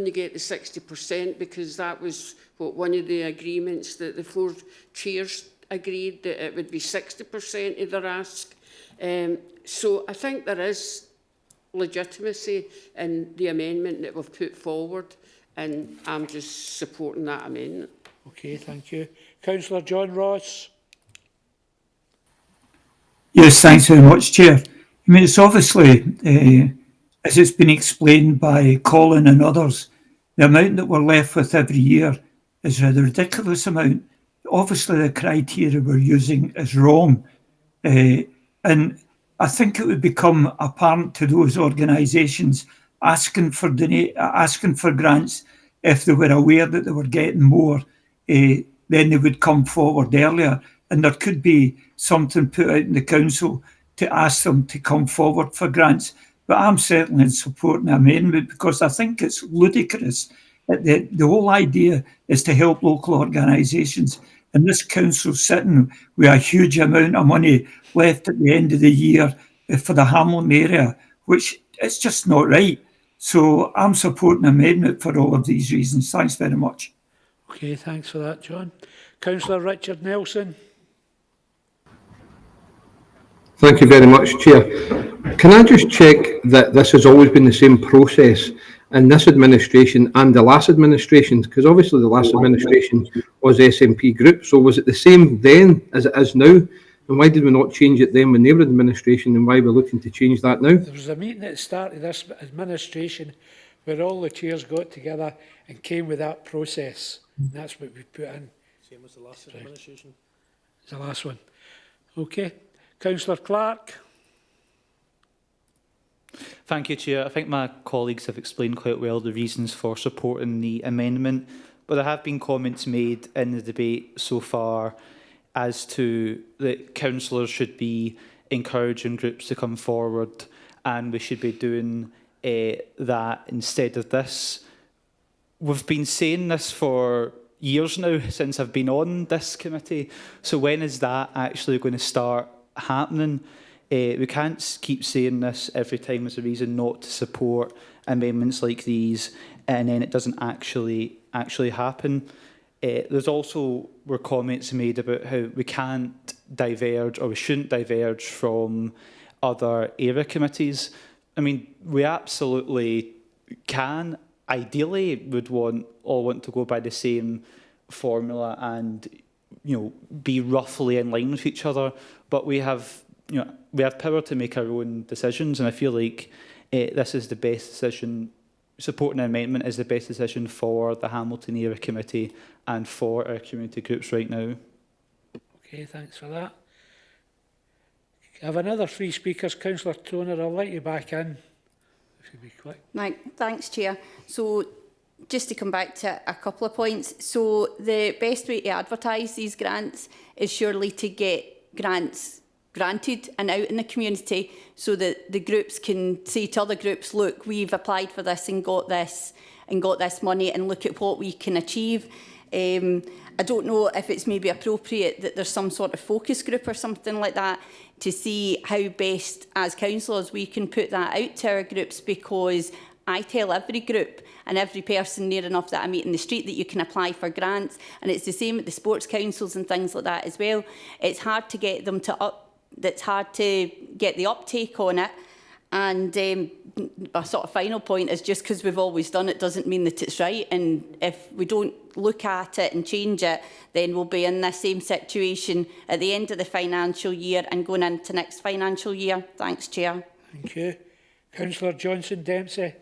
to get the 60% because that was what one of the agreements that the 4 chairs agreed, that it would be 60% of their ask. So I think there is legitimacy in the amendment that we've put forward, and I'm just supporting that amendment. Okay, thank you. Councillor John Ross. Yes, thanks very much, Chair. I mean, it's obviously, as it's been explained by Colin and others, the amount that we're left with every year is a ridiculous amount. Obviously, the criteria we're using is wrong. And I think it would become apparent to those organisations asking for grants, if they were aware that they were getting more, then they would come forward earlier. And there could be something put out in the council to ask them to come forward for grants. But I'm certainly supporting the amendment because I think it's ludicrous. The whole idea is to help local organisations. And this council's sitting with a huge amount of money left at the end of the year for the Hamlin area, which is just not right. So I'm supporting the amendment for all of these reasons. Thanks very much. Okay, thanks for that, John. Councillor Richard Nelson. Thank you very much, Chair. Can I just check that this has always been the same process in this administration and the last administration? Because obviously the last administration was SNP Group, so was it the same then as it is now? And why did we not change it then when they were in administration, and why are we looking to change that now? There was a meeting at the start of this administration where all the chairs got together and came with that process. And that's what we put in. Same as the last administration. It's the last one. Okay. Councillor Clark. Thank you, Chair. I think my colleagues have explained quite well the reasons for supporting the amendment, but there have been comments made in the debate so far as to that councillors should be encouraging groups to come forward and we should be doing that instead of this. We've been saying this for years now since I've been on this committee, so when is that actually going to start happening? We can't keep saying this every time there's a reason not to support amendments like these and then it doesn't actually happen. There's also were comments made about how we can't diverge or we shouldn't diverge from other area committees. I mean, we absolutely can. Ideally, would all want to go by the same formula and be roughly in line with each other. But we have power to make our own decisions, and I feel like this is the best decision. Supporting an amendment is the best decision for the Hamilton Area Committee and for our community groups right now. Okay, thanks for that. I have another 3 speakers. Councillor Toner, I'll let you back in. If you be quick. Right, thanks, Chair. So just to come back to a couple of points. So the best way to advertise these grants is surely to get grants granted and out in the community so that the groups can say to other groups, look, we've applied for this and got this money, and look at what we can achieve. I don't know if it's maybe appropriate that there's some sort of focus group or something like that to see how best as councillors we can put that out to our groups, because I tell every group and every person near enough that I meet in the street that you can apply for grants, and it's the same at the sports councils and things like that as well. It's hard to get them to it's hard to get the uptake on it. And my sort of final point is, just because we've always done it doesn't mean that it's right. And if we don't look at it and change it, then we'll be in the same situation at the end of the financial year and going into next financial year. Thanks, Chair. Thank you. Councillor Johnson Dempsey.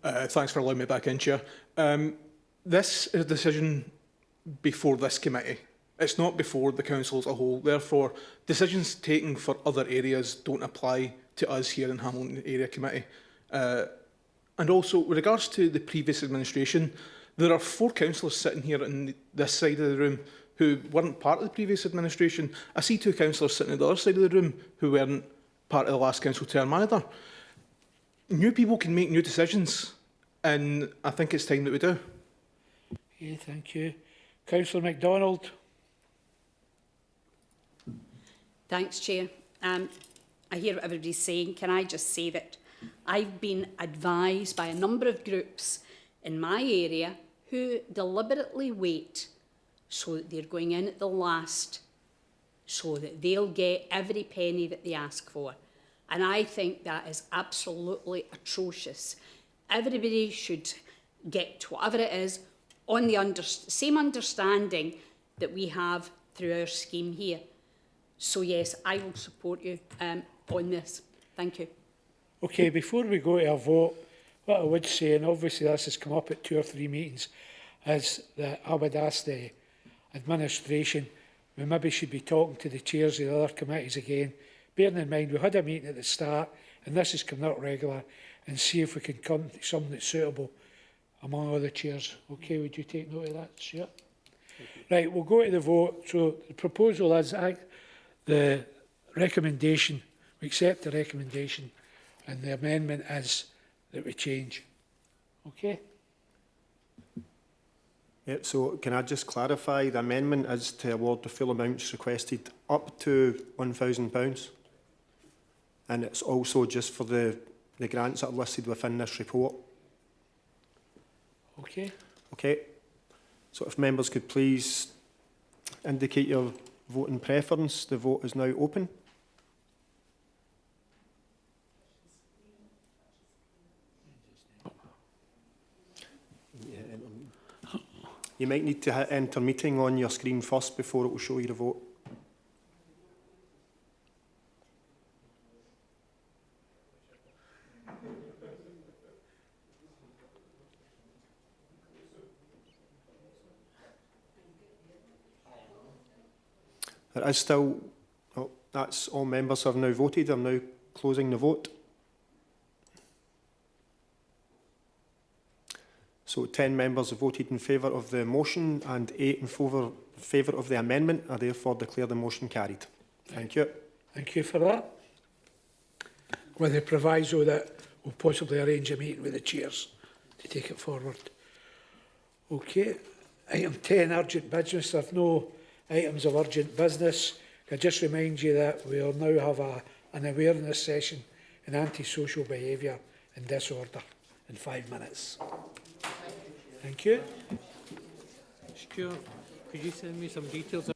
Thanks for allowing me back in, Chair. This is a decision before this committee. It's not before the council as a whole. Therefore, decisions taken for other areas don't apply to us here in Hamilton Area Committee. And also, with regards to the previous administration, there are 4 councillors sitting here on this side of the room who weren't part of the previous administration. I see 2 councillors sitting at the other side of the room who weren't part of the last council term either. New people can make new decisions, and I think it's time that we do. Yeah, thank you. Councillor MacDonald. Thanks, Chair. I hear what everybody's saying. Can I just say that I've been advised by a number of groups in my area who deliberately wait so that they're going in at the last, so that they'll get every penny that they ask for. And I think that is absolutely atrocious. Everybody should get whatever it is on the same understanding that we have through our scheme here. So yes, I will support you on this. Thank you. Okay, before we go to a vote, what I would say, and obviously this has come up at 2 or 3 meetings, is that I would ask the administration, we maybe should be talking to the chairs of the other committees again, bearing in mind we had a meeting at the start and this is coming out regular, and see if we can come to something that's suitable among other chairs. Okay, would you take note of that, Stuart? Right, we'll go to the vote. So the proposal is the recommendation, we accept the recommendation, and the amendment is that we change. Okay? Yep, so can I just clarify, the amendment is to award the full amounts requested up to £1,000, and it's also just for the grants that are listed within this report. Okay. Okay, so if members could please indicate your voting preference. The vote is now open. You might need to hit enter meeting on your screen first before it will show you the vote. There is still, oh, that's all members have now voted. I'm now closing the vote. So 10 members have voted in favour of the motion and 8 in favour of the amendment. I therefore declare the motion carried. Thank you. Thank you for that. With the proviso that we'll possibly arrange a meeting with the chairs to take it forward. Okay. Item 10, urgent business. There are no items of urgent business. I just remind you that we will now have an awareness session in antisocial behaviour and disorder in 5 minutes. Thank you. Stuart, could you send me some details